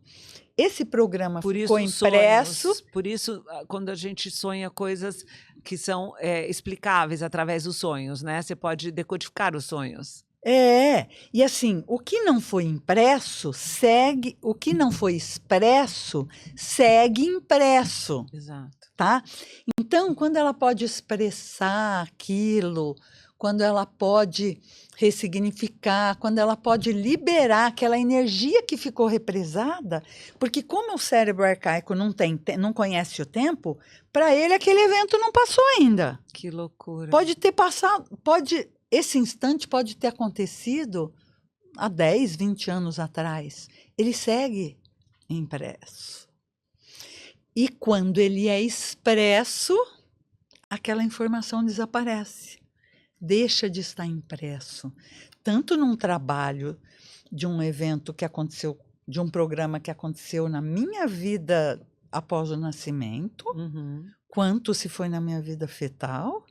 Esse programa ficou impresso. Por isso, quando a gente sonha coisas que são explicáveis através dos sonhos, né? Você pode decodificar os sonhos. E assim, o que não foi impresso segue, o que não foi expresso segue impresso. Exato. Tá? Então, quando ela pode expressar aquilo, quando ela pode ressignificar, quando ela pode liberar aquela energia que ficou represada, porque como o cérebro arcaico não conhece o tempo, para ele aquele evento não passou ainda. Que loucura. Pode ter passado, esse instante pode ter acontecido há 10, 20 anos atrás. Ele segue impresso. E quando ele é expresso, aquela informação desaparece. Deixa de estar impresso. Tanto num trabalho de um evento que aconteceu, de um programa que aconteceu na minha vida após o nascimento, quanto se foi na minha vida fetal,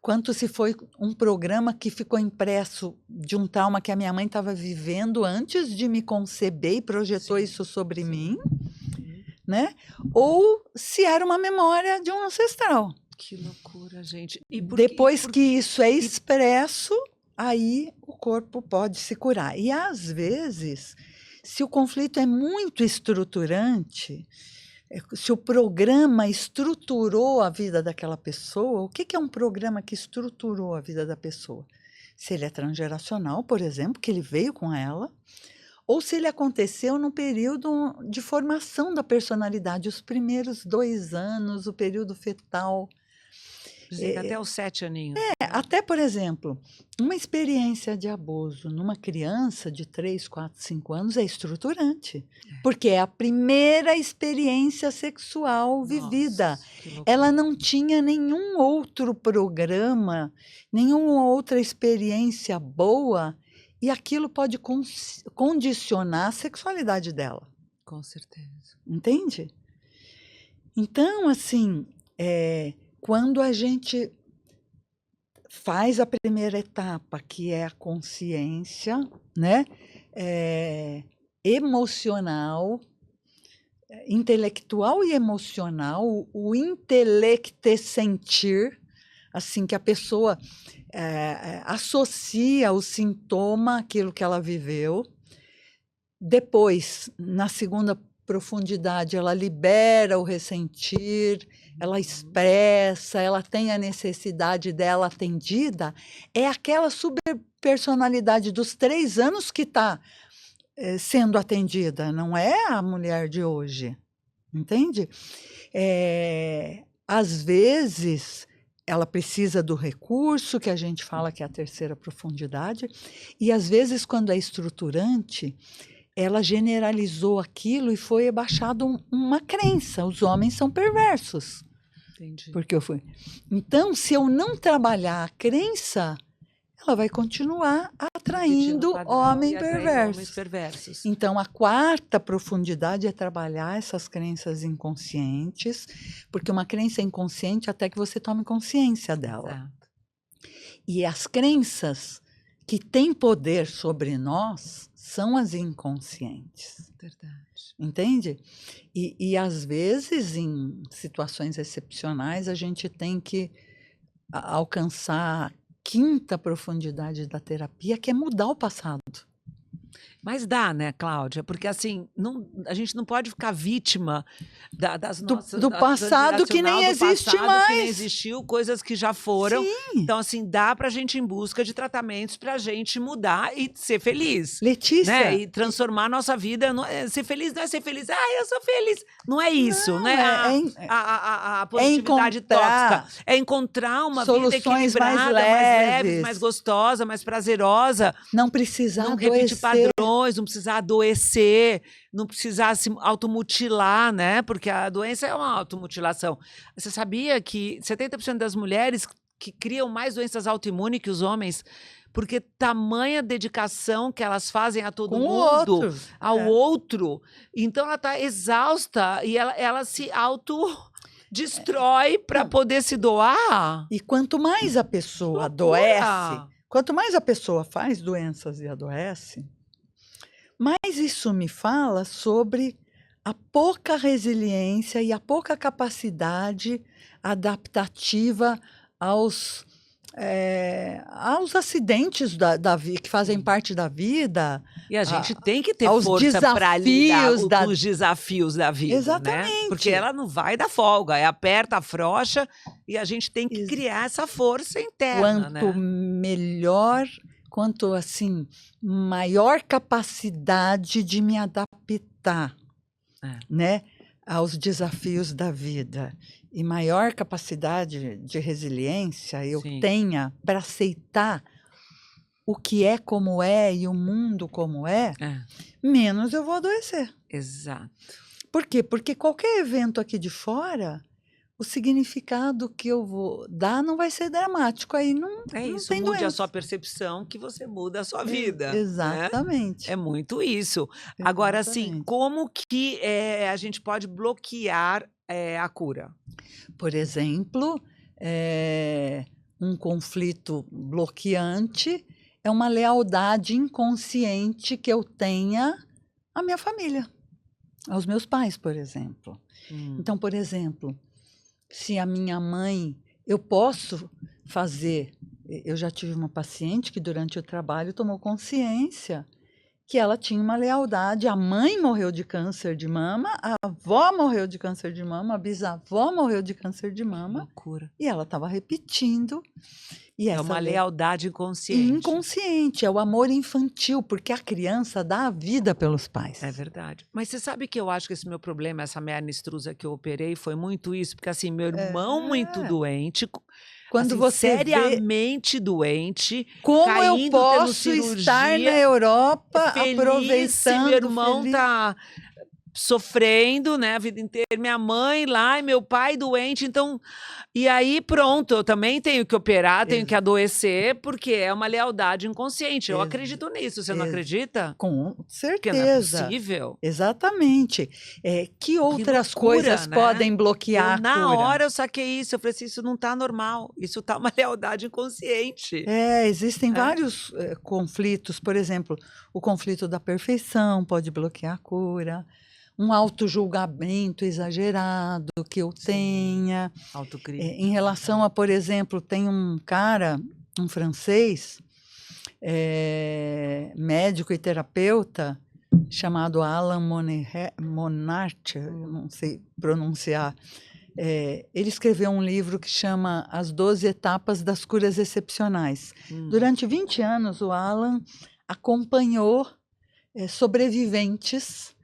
quanto se foi um programa que ficou impresso de um trauma que a minha mãe estava vivendo antes de me conceber e projetou isso sobre mim, né? Ou se era uma memória de um ancestral. Que loucura, gente. Depois que isso é expresso, aí o corpo pode se curar. E às vezes, Se o conflito é muito estruturante, se o programa estruturou a vida daquela pessoa, o que é um programa que estruturou a vida da pessoa? Se ele é transgeracional, por exemplo, que ele veio com ela, ou se ele aconteceu no período de formação da personalidade, os primeiros 2 anos, o período fetal. Até os 7 aninhos. Até, por exemplo, uma experiência de abuso numa criança de 3, 4, 5 anos é estruturante, porque é a primeira experiência sexual vivida. Nossa, que loucura. Ela não tinha nenhum outro programa, nenhuma outra experiência boa, e aquilo pode condicionar a sexualidade dela. Com certeza. Entende? Então, assim, quando a gente faz a primeira etapa, que é a consciência, né? Emocional, intelectual e emocional, o intelecte-sentir, assim, que a pessoa associa o sintoma àquilo que ela viveu. Depois, na segunda profundidade, ela libera o ressentir, ela expressa, ela tem a necessidade dela atendida. É aquela subpersonalidade dos 3 anos que está sendo atendida, não é a mulher de hoje, entende? Às vezes, ela precisa do recurso, que a gente fala que é a terceira profundidade, e às vezes, quando é estruturante, ela generalizou aquilo e foi abaixado uma crença. Os homens são perversos. Entendi. Porque eu fui. Então, se eu não trabalhar a crença, ela vai continuar atraindo homens perversos. Então, a quarta profundidade é trabalhar essas crenças inconscientes, porque uma crença é inconsciente até que você tome consciência dela. Exato. E as crenças que têm poder sobre nós são as inconscientes. Verdade. Entende? E às vezes, em situações excepcionais, a gente tem que alcançar a quinta profundidade da terapia, que é mudar o passado. Mas dá, né, Cláudia? Porque assim, a gente não pode ficar vítima das nossas... Do passado que nem existe mais. Que nem existiu, coisas que já foram. Sim. Então, assim, dá pra gente ir em busca de tratamentos pra gente mudar e ser feliz. Letícia. Né? E transformar a nossa vida. Ser feliz não é ser feliz. Eu sou feliz. Não é isso, não, né? A positividade tóxica. É encontrar uma vida equilibrada, mais leve, mais gostosa, mais prazerosa. Não precisar não repetir padrões, não precisar adoecer, não precisar se automutilar, né? Porque a doença é uma automutilação. Você sabia que 70% das mulheres que criam mais doenças autoimunes que os homens, porque tamanha dedicação que elas fazem a todo mundo, ao outro. Então, ela está exausta e ela se autodestrói para poder se doar. E quanto mais a pessoa adoece, quanto mais a pessoa faz doenças e adoece, mais isso me fala sobre a pouca resiliência e a pouca capacidade adaptativa aos acidentes que fazem parte da vida. E a gente tem que ter força para lidar com os desafios da vida. Exatamente. Né? Porque ela não vai dar folga, aperta, afrouxa, e a gente tem que criar essa força interna. Quanto melhor, quanto assim, maior capacidade de me adaptar, né, aos desafios da vida. E maior capacidade de resiliência eu tenha para aceitar o que é como é e o mundo como menos eu vou adoecer. Exato. Por quê? Porque qualquer evento aqui de fora, o significado que eu vou dar não vai ser dramático. Aí não tem mude doença. A sua percepção que você muda a sua vida. Exatamente. Né? É muito isso. Agora, assim, como que a gente pode bloquear a cura? Por exemplo, um conflito bloqueante é uma lealdade inconsciente que eu tenha à minha família, aos meus pais, por exemplo. Então, por exemplo, se a minha mãe, eu posso fazer... Eu já tive uma paciente que durante o trabalho tomou consciência que ela tinha uma lealdade. A mãe morreu de câncer de mama, a avó morreu de câncer de mama, a bisavó morreu de câncer de Que mama, loucura. e ela estava repetindo. E É essa uma lealdade inconsciente. inconsciente, é o amor infantil, porque a criança dá a vida pelos pais. É verdade. Mas você sabe que eu acho que esse meu problema, essa hernia extrusa que eu operei, foi muito isso, porque assim, meu irmão muito É. doente, Quando assim, você vê seriamente doente, como eu caindo tendo posso estar na cirurgia, Europa feliz, e meu aproveitando, irmão feliz. tá sofrendo, né, a vida inteira, minha mãe lá e meu pai doente, então, e aí pronto, eu também tenho que operar, tenho que Ex- adoecer, porque é uma lealdade inconsciente. Eu ex- acredito nisso, você não ex- acredita? Com Porque não é certeza. possível. Exatamente. Que Que outras loucura, coisas né? podem bloquear a Na cura? hora eu saquei isso, eu falei assim, isso não tá normal, isso tá uma lealdade inconsciente. Existem É. vários conflitos, por exemplo, o conflito da perfeição pode bloquear a cura, um autojulgamento exagerado que eu Sim. tenha. Autocrítica. Em relação a, por exemplo, tem um cara, um francês, médico e terapeuta, chamado Alan Monart, não sei pronunciar. Ele escreveu um livro que chama As 12 Etapas das Curas Excepcionais. Durante 20 anos, o Alan acompanhou sobreviventes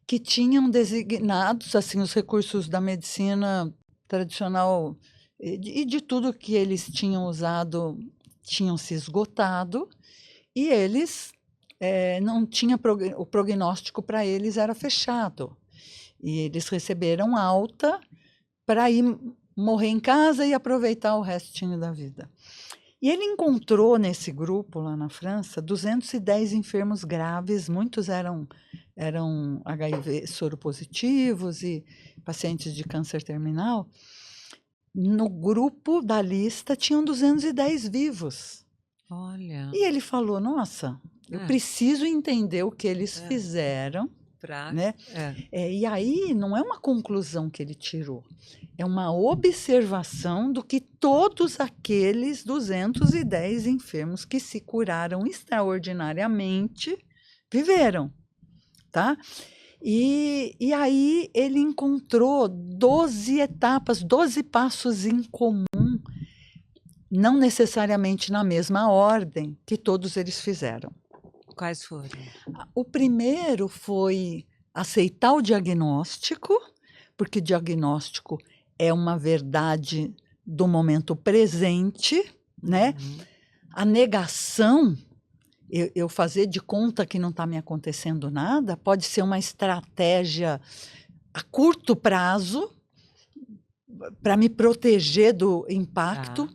que tinham designados assim, os recursos da medicina tradicional e de tudo que eles tinham usado tinham se esgotado, e eles não tinha o prognóstico para eles era fechado. E eles receberam alta para ir morrer em casa e aproveitar o restinho da vida. E ele encontrou nesse grupo lá na França 210 enfermos graves, muitos eram HIV soropositivos e pacientes de câncer terminal. No grupo da lista tinham 210 vivos. Olha. E ele falou: nossa, eu preciso entender o que eles fizeram. Né? E aí não é uma conclusão que ele tirou, é uma observação do que todos aqueles 210 enfermos que se curaram extraordinariamente viveram, tá? E aí ele encontrou 12 etapas, 12 passos em comum, não necessariamente na mesma ordem que todos eles fizeram. Quais foram? O primeiro foi aceitar o diagnóstico, porque o diagnóstico é uma verdade do momento presente, né? A negação, eu fazer de conta que não está me acontecendo nada, pode ser uma estratégia a curto prazo para me proteger do impacto.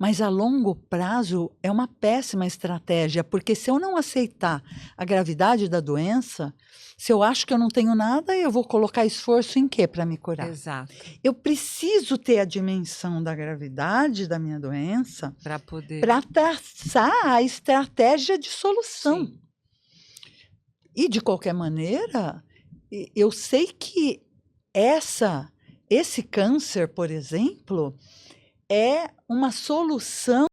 Mas a longo prazo é uma péssima estratégia, porque se eu não aceitar a gravidade da doença, se eu acho que eu não tenho nada, eu vou colocar esforço em quê para me curar? Exato. Eu preciso ter a dimensão da gravidade da minha doença para traçar a estratégia de solução. Sim. E, de qualquer maneira, eu sei que esse câncer, por exemplo, é uma solução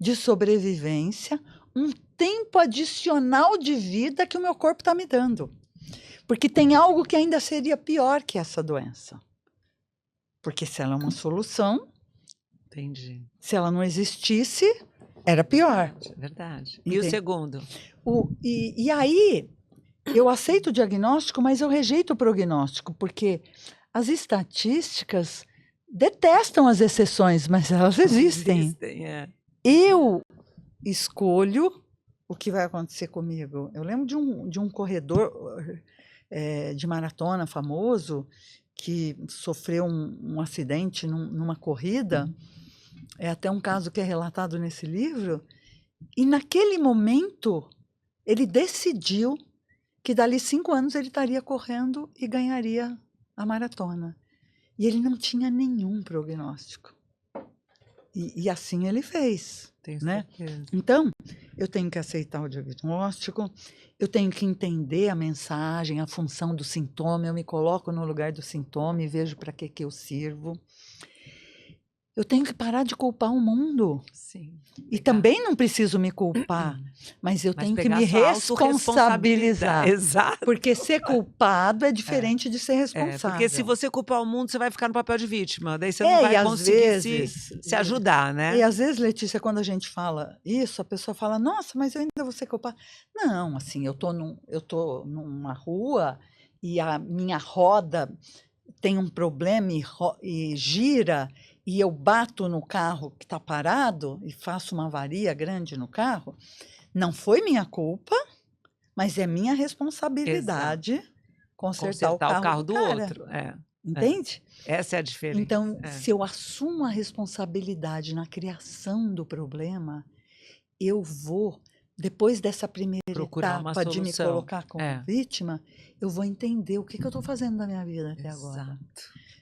de sobrevivência, um tempo adicional de vida que o meu corpo está me dando. Porque tem algo que ainda seria pior que essa doença. Porque se ela é uma solução, Entendi. Se ela não existisse, era pior. Verdade. Entendi. E o segundo? E aí, eu aceito o diagnóstico, mas eu rejeito o prognóstico, porque as estatísticas detestam as exceções, mas elas existem. Eu escolho o que vai acontecer comigo. Eu lembro de um corredor de maratona famoso que sofreu um acidente numa corrida. É até um caso que é relatado nesse livro. E naquele momento, ele decidiu que dali 5 anos ele estaria correndo e ganharia a maratona. E ele não tinha nenhum prognóstico. E assim ele fez. Né? Então, eu tenho que aceitar o diagnóstico, eu tenho que entender a mensagem, a função do sintoma, eu me coloco no lugar do sintoma e vejo para que eu sirvo. Eu tenho que parar de culpar o mundo. Sim. E também não preciso me culpar, mas eu tenho que pegar me sua responsabilizar. Exato. Porque ser culpado é diferente de ser responsável. Porque se você culpar o mundo, você vai ficar no papel de vítima. Daí você não vai e conseguir às vezes, se ajudar, né? E às vezes, Letícia, quando a gente fala isso, a pessoa fala, nossa, mas eu ainda vou ser culpada. Não, assim, eu tô numa rua e a minha roda tem um problema e gira, e eu bato no carro que está parado e faço uma avaria grande no carro, não foi minha culpa, mas é minha responsabilidade consertar o carro do cara. outro. Entende? Essa é a diferença. Então, se eu assumo a responsabilidade na criação do problema, eu vou, depois dessa primeira etapa de me colocar como vítima, eu vou entender o que eu estou fazendo na minha vida até agora.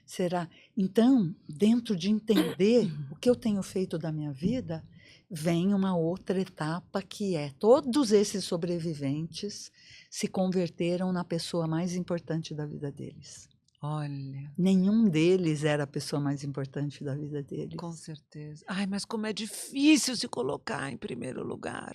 Será? Então, dentro de entender o que eu tenho feito da minha vida, vem uma outra etapa que é todos esses sobreviventes se converteram na pessoa mais importante da vida deles. Olha. Nenhum deles era a pessoa mais importante da vida deles. Com certeza. Ai, mas como é difícil se colocar em primeiro lugar.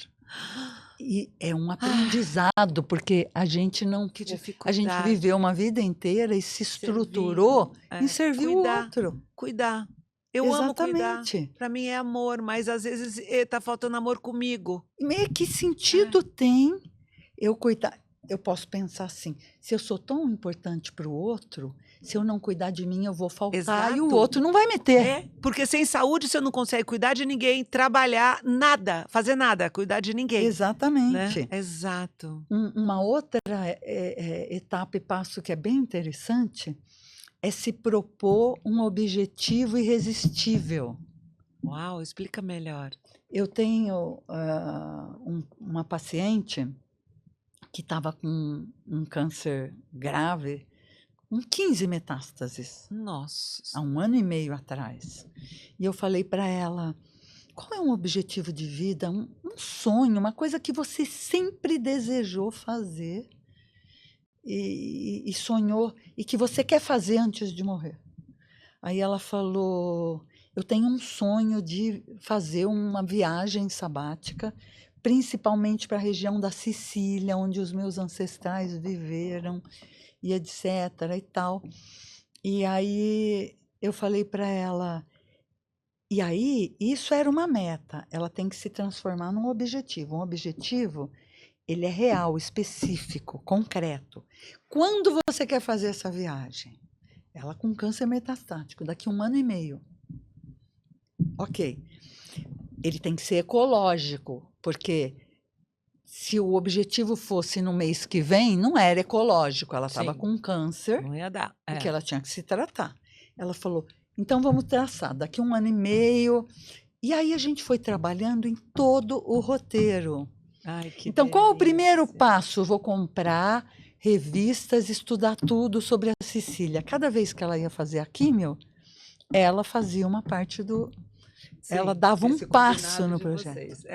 E é um aprendizado, porque a gente não... Que dificuldade. A gente viveu uma vida inteira e se estruturou em servir o outro. Cuidar. Eu amo cuidar. Para mim é amor, mas às vezes tá faltando amor comigo. E que sentido tem eu cuidar? Eu posso pensar assim, se eu sou tão importante para o outro, se eu não cuidar de mim, eu vou faltar e o outro não vai me ter. Porque sem saúde você não consegue cuidar de ninguém, trabalhar, nada, fazer nada, cuidar de ninguém. Exatamente. Né? Exato. Uma outra etapa e passo que é bem interessante é se propor um objetivo irresistível. Uau, explica melhor. Eu tenho uma paciente que estava com um câncer grave, com 15 metástases. Nossa. Há 1 ano e meio atrás. E eu falei para ela, qual é um objetivo de vida, um sonho, uma coisa que você sempre desejou fazer e sonhou, e que você quer fazer antes de morrer? Aí ela falou, eu tenho um sonho de fazer uma viagem sabática, principalmente para a região da Sicília, onde os meus ancestrais viveram, e etc. e tal. E aí eu falei para ela, e aí isso era uma meta, ela tem que se transformar num objetivo. Um objetivo, ele é real, específico, concreto. Quando você quer fazer essa viagem? Ela com câncer metastático, daqui 1 ano e meio. Ok. Ele tem que ser ecológico, porque se o objetivo fosse no mês que vem, não era ecológico. Ela estava com câncer, não ia dar. porque ela tinha que se tratar. Ela falou, então vamos traçar, daqui 1 ano e meio. E aí a gente foi trabalhando em todo o roteiro. Ai, que então, delícia. Qual o primeiro passo? Eu vou comprar revistas, estudar tudo sobre a Sicília. Cada vez que ela ia fazer a químio, ela fazia uma parte do... Sim, ela dava um passo no projeto.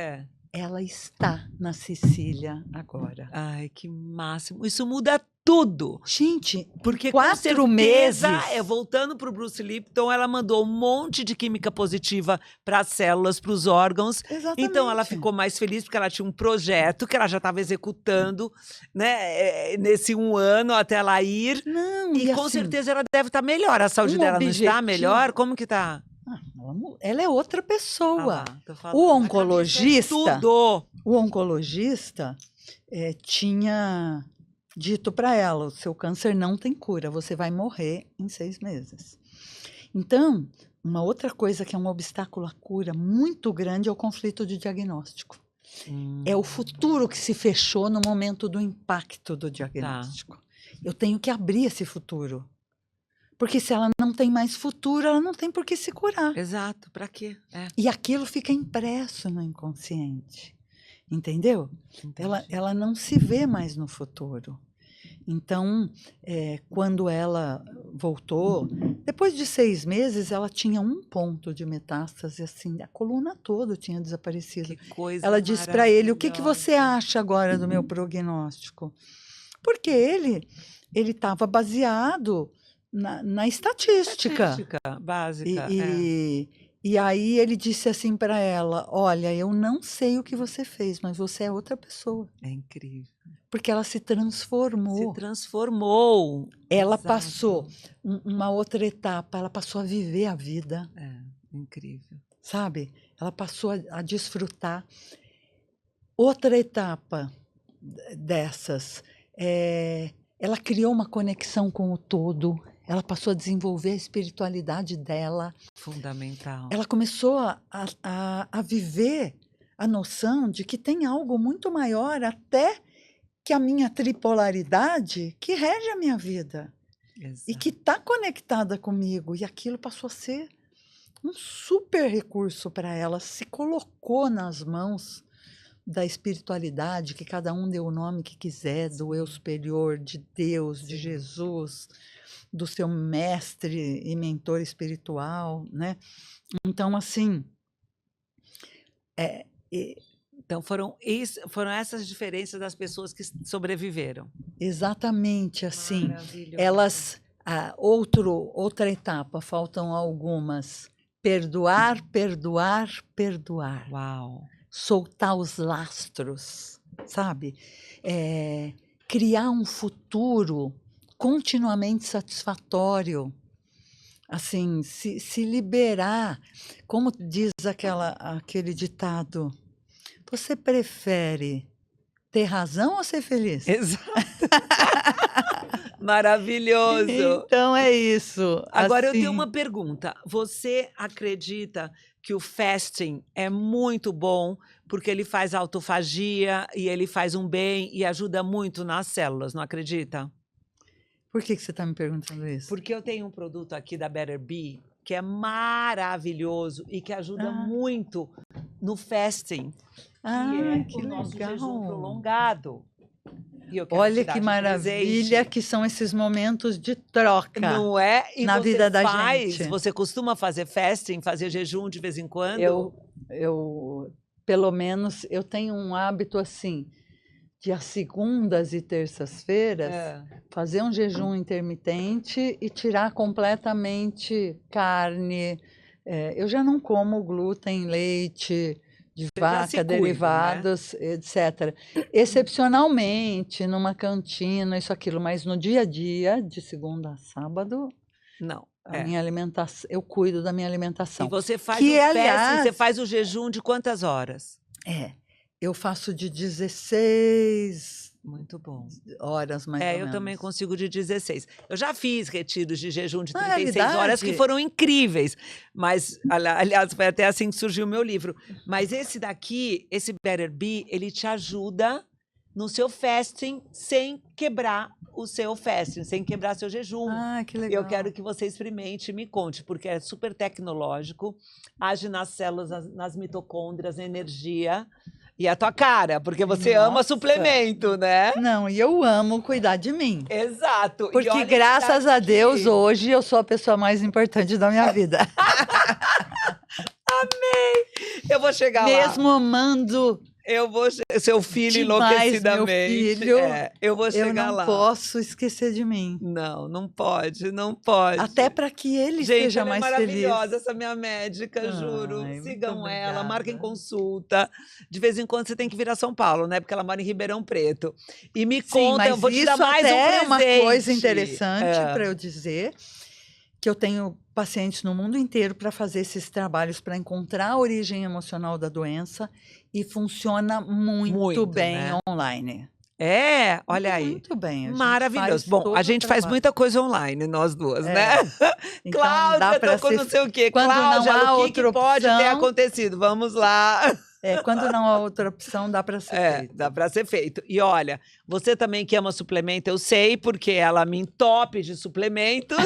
Ela está na Sicília agora. Ai, que máximo. Isso muda tudo. Gente, porque 4 meses. Voltando para o Bruce Lipton, ela mandou um monte de química positiva para as células, para os órgãos. Exatamente. Então ela ficou mais feliz porque ela tinha um projeto que ela já estava executando, né, nesse 1 ano até ela ir. Não, e com certeza ela deve estar melhor. A saúde dela não está melhor? Como que está? Ela é outra pessoa. O oncologista tinha dito para ela, o seu câncer não tem cura, você vai morrer em 6 meses. Então, uma outra coisa que é um obstáculo à cura muito grande é o conflito de diagnóstico. É o futuro que se fechou no momento do impacto do diagnóstico. Eu tenho que abrir esse futuro. Porque se ela não tem mais futuro, ela não tem por que se curar. Exato, para quê? E aquilo fica impresso no inconsciente, entendeu? Ela não se vê mais no futuro. Então, quando ela voltou, depois de 6 meses, ela tinha 1 ponto de metástase, assim, a coluna toda tinha desaparecido. Que coisa ela disse para ele, o que você acha agora do meu prognóstico? Porque ele estava baseado... Na estatística básica. E aí ele disse assim para ela: olha, eu não sei o que você fez, mas você é outra pessoa. É incrível. Porque ela se transformou. Se transformou. Ela Exato. passou uma outra etapa, ela passou a viver a vida. É, incrível. Sabe? Ela passou a desfrutar. Outra etapa dessas, ela criou uma conexão com o todo, ela passou a desenvolver a espiritualidade dela. Fundamental. Ela começou a viver a noção de que tem algo muito maior até que a minha tripolaridade que rege a minha vida. Exato. E que está conectada comigo. E aquilo passou a ser um super recurso para ela, se colocou nas mãos da espiritualidade, que cada um deu o nome que quiser, do eu superior, de Deus, de Jesus, do seu mestre e mentor espiritual, né? Então, assim, então foram essas diferenças das pessoas que sobreviveram. Exatamente assim. Maravilhoso. Elas, outra etapa, faltam algumas. Perdoar, perdoar, perdoar. Uau. Soltar os lastros, sabe? Criar um futuro continuamente satisfatório. Assim, se liberar. Como diz aquele ditado, você prefere ter razão ou ser feliz? Exato. Maravilhoso. Então é isso. Agora eu assim, tenho uma pergunta. Você acredita que o fasting é muito bom porque ele faz autofagia e ele faz um bem e ajuda muito nas células, não acredita? Por que você está me perguntando isso? Porque eu tenho um produto aqui da Better Bee que é maravilhoso e que ajuda muito no fasting, que é o nosso jejum prolongado. E eu quero Olha te dar que de maravilha presente. que são esses momentos de troca. Não é? E na você vida da gente. Você costuma fazer fasting, fazer jejum de vez em quando? Eu pelo menos, eu tenho um hábito assim, de às segundas e terças-feiras, fazer um jejum intermitente e tirar completamente carne. Eu já não como glúten, leite de vaca, derivados, né? Etc. Excepcionalmente, numa cantina, isso, aquilo, mas no dia a dia, de segunda a sábado, não. A minha alimentação, eu cuido da minha alimentação. E você faz aliás, você faz o jejum de quantas horas? Eu faço de 16 Muito bom. horas, mais ou menos. Eu também consigo de 16. Eu já fiz retiros de jejum de 36 horas que foram incríveis. Mas, aliás, foi até assim que surgiu o meu livro. Mas esse daqui, esse Better Bee, ele te ajuda no seu fasting sem quebrar o seu fasting, sem quebrar seu jejum. Que legal. Eu quero que você experimente e me conte, porque é super tecnológico, age nas células, nas mitocôndrias, na energia. E a tua cara, porque você ama suplemento, né? Não, e eu amo cuidar de mim. Exato. Porque graças a Deus, hoje, eu sou a pessoa mais importante da minha vida. Amei! Eu vou chegar lá. Mesmo amando seu filho enlouquecidamente. Meu filho, eu vou chegar lá. Eu não posso esquecer de mim. Não, não pode, não pode. Até para que ele seja mais feliz. Gente, ela é maravilhosa, essa minha médica, juro. Sigam ela, marquem consulta. De vez em quando você tem que vir a São Paulo, né? Porque ela mora em Ribeirão Preto. E me conta, eu vou te dar mais um presente. É uma coisa interessante para eu dizer, que eu tenho pacientes no mundo inteiro para fazer esses trabalhos para encontrar a origem emocional da doença e funciona muito bem, né? Online. Olha aí. Muito bem. Maravilhoso. Bom, a gente faz muita coisa online, nós duas, né? Então, Cláudia, tocou não sei o quê. Cláudia, o que pode ter acontecido? Vamos lá. Quando não há outra opção, dá para ser feito. Dá para ser feito. E olha, você também que ama suplemento, eu sei, porque ela me entope de suplementos.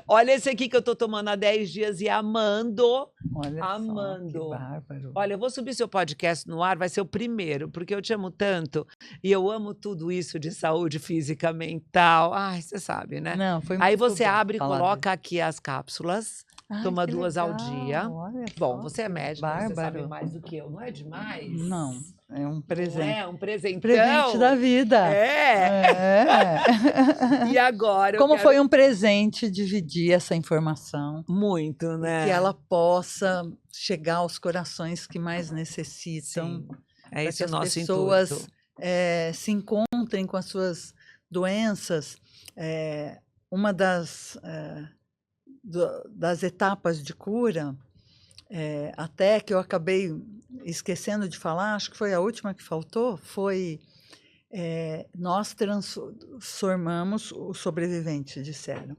Olha esse aqui que eu tô tomando há 10 dias e amando. Olha amando. Só, que bárbaro. Olha, eu vou subir seu podcast no ar, vai ser o primeiro, porque eu te amo tanto. E eu amo tudo isso de saúde física, mental. Ai, você sabe, né? Não, foi muito Aí você bom abre e coloca aqui as cápsulas. Ai, Toma que 2 ao dia. legal, olha Bom, só. você é médica, você sabe Bárbaro. mais do que eu. Não é demais? Não, é um Não presente. é um Presente presentão? da vida. É. É. E agora eu Como foi quero um presente dividir essa informação muito, e que né? ela possa chegar aos corações que mais necessitam, Sim, é para esse que o as nosso pessoas intuito. se encontrem com as suas doenças. Uma das etapas de cura, até que eu acabei esquecendo de falar, acho que foi a última que faltou, foi nós transformamos o sobrevivente, disseram,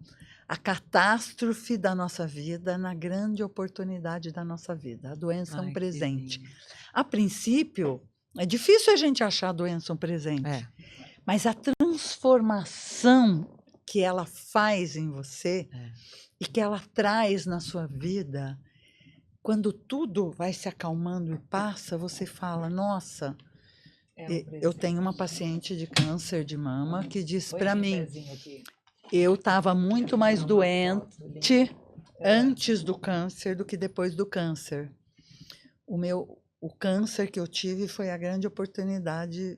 a catástrofe da nossa vida na grande oportunidade da nossa vida. A doença é um Ai, que presente. lindo. A princípio, é difícil a gente achar a doença um presente, É, mas a transformação que ela faz em você e que ela traz na sua vida, quando tudo vai se acalmando e passa, você fala, nossa, eu tenho uma paciente de câncer de mama que diz para mim, eu estava muito mais doente antes do câncer do que depois do câncer. O câncer que eu tive foi a grande oportunidade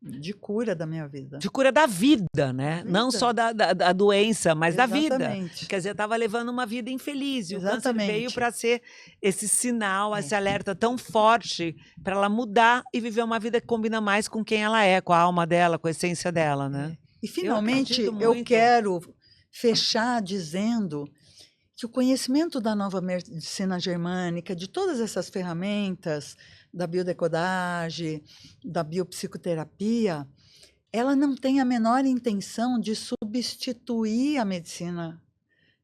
de cura da minha vida. de cura da vida, né? Não só da doença, mas da vida. Exatamente. Quer dizer, eu estava levando uma vida infeliz e o câncer veio Exatamente. para ser esse sinal, esse alerta tão forte para ela mudar e viver uma vida que combina mais com quem ela é, com a alma dela, com a essência dela, né? E finalmente acredito eu muito. quero fechar dizendo que o conhecimento da nova medicina germânica, de todas essas ferramentas, da biodecodagem, da biopsicoterapia, ela não tem a menor intenção de substituir a medicina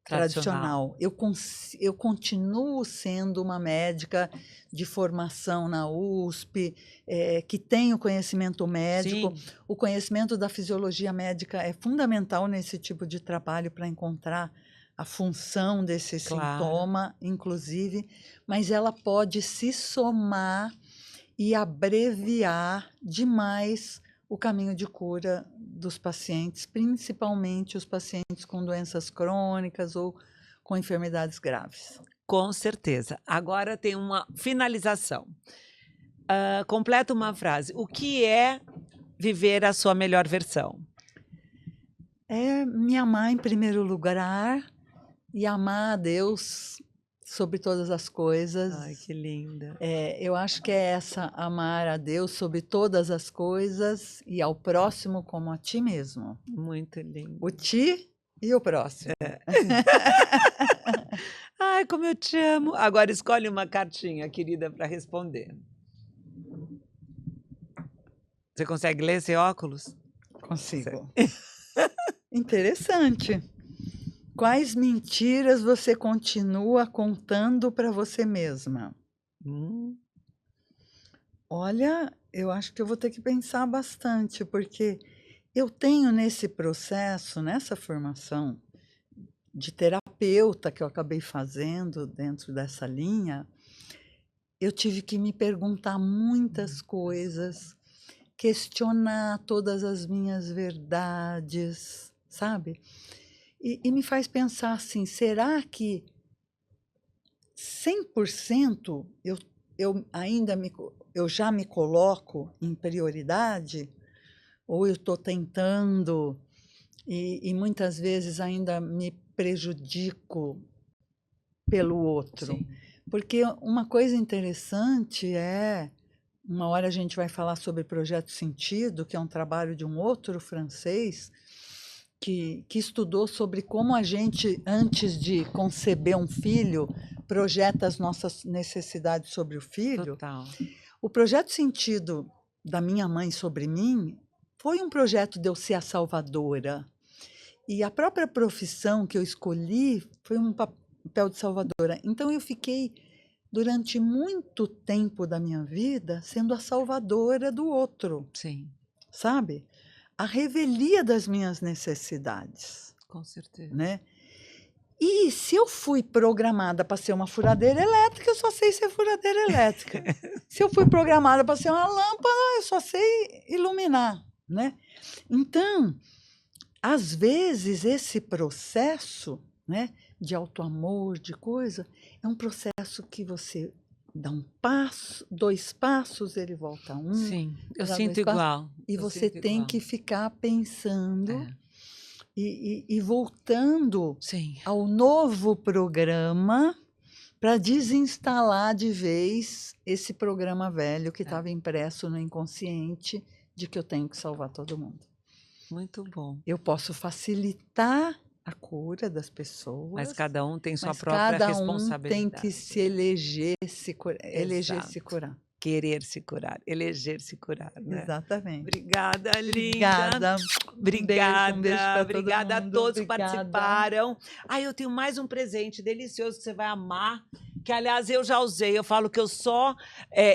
tradicional. Eu continuo sendo uma médica de formação na USP, que tem o conhecimento médico. Sim. O conhecimento da fisiologia médica é fundamental nesse tipo de trabalho para encontrar a função desse sintoma, inclusive, mas ela pode se somar e abreviar demais o caminho de cura dos pacientes, principalmente os pacientes com doenças crônicas ou com enfermidades graves. Com certeza. Agora tem uma finalização. Completa uma frase. O que é viver a sua melhor versão? É me amar em primeiro lugar e amar a Deus sobre todas as coisas. Ai, que linda. Eu acho que é amar a Deus sobre todas as coisas e ao próximo como a ti mesmo. Muito lindo. O ti e o próximo. Ai, como eu te amo. Agora escolhe uma cartinha, querida, para responder. Você consegue ler sem óculos? Consigo. Interessante. Quais mentiras você continua contando para você mesma? Olha, eu acho que eu vou ter que pensar bastante, porque eu tenho nesse processo, nessa formação de terapeuta que eu acabei fazendo dentro dessa linha, eu tive que me perguntar muitas coisas, questionar todas as minhas verdades, sabe? E me faz pensar assim, será que 100% eu já me coloco em prioridade? Ou eu estou tentando e muitas vezes ainda me prejudico pelo outro? Sim. Porque uma coisa interessante uma hora a gente vai falar sobre Projeto Sentido, que é um trabalho de um outro francês, que estudou sobre como a gente, antes de conceber um filho, projeta as nossas necessidades sobre o filho. Total. O Projeto Sentido da minha mãe sobre mim foi um projeto de eu ser a salvadora. E a própria profissão que eu escolhi foi um papel de salvadora. Então, eu fiquei, durante muito tempo da minha vida, sendo a salvadora do outro. Sim. Sabe? A revelia das minhas necessidades. Com certeza. Né? E se eu fui programada para ser uma furadeira elétrica, eu só sei ser furadeira elétrica. Se eu fui programada para ser uma lâmpada, eu só sei iluminar. Né? Então, às vezes, esse processo, né, de autoamor, de coisa, é um processo que você dá um passo, 2 passos, ele volta a 1. Sim, eu dá sinto 2 passos, igual. e eu você sinto tem igual. que ficar pensando É, e voltando sim. ao novo programa para desinstalar de vez esse programa velho que estava impresso no inconsciente de que eu tenho que salvar todo mundo. Muito bom. Eu posso facilitar a cura das pessoas, Mas cada um tem sua mas própria cada um tem responsabilidade. que se eleger se Exato. curar. Querer se curar, eleger se curar, né? Exatamente. Obrigada, linda. Obrigada. Obrigada, Um beijo para todo obrigada a mundo. todos que Obrigada. participaram. Eu tenho mais um presente delicioso que você vai amar, que, aliás, eu já usei. Eu falo que eu só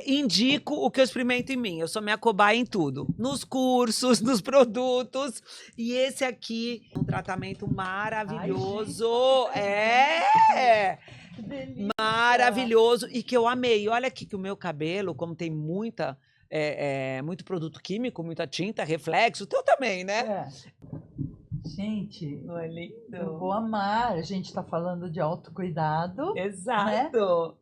indico o que eu experimento em mim. Eu sou minha cobaia em tudo. Nos cursos, nos produtos. E esse aqui, um tratamento maravilhoso. Que delícia. Maravilhoso. E que eu amei. Olha aqui que o meu cabelo, como tem muito produto químico, muita tinta, reflexo, o teu também, né? Gente, Não é lindo? eu vou amar. A gente está falando de autocuidado, Exato.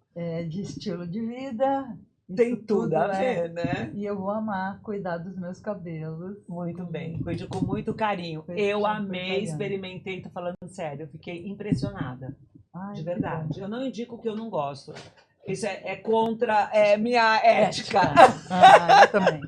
de estilo de vida. Tem Isso tudo a ver, né? E eu vou amar cuidar dos meus cabelos. Muito bem. Cuide com muito carinho. Cuide Eu com amei, carinho. experimentei, tô falando sério. Eu fiquei impressionada. Ai, De que verdade. bom. Eu não indico o que eu não gosto. Isso é contra minha ética. Eu também.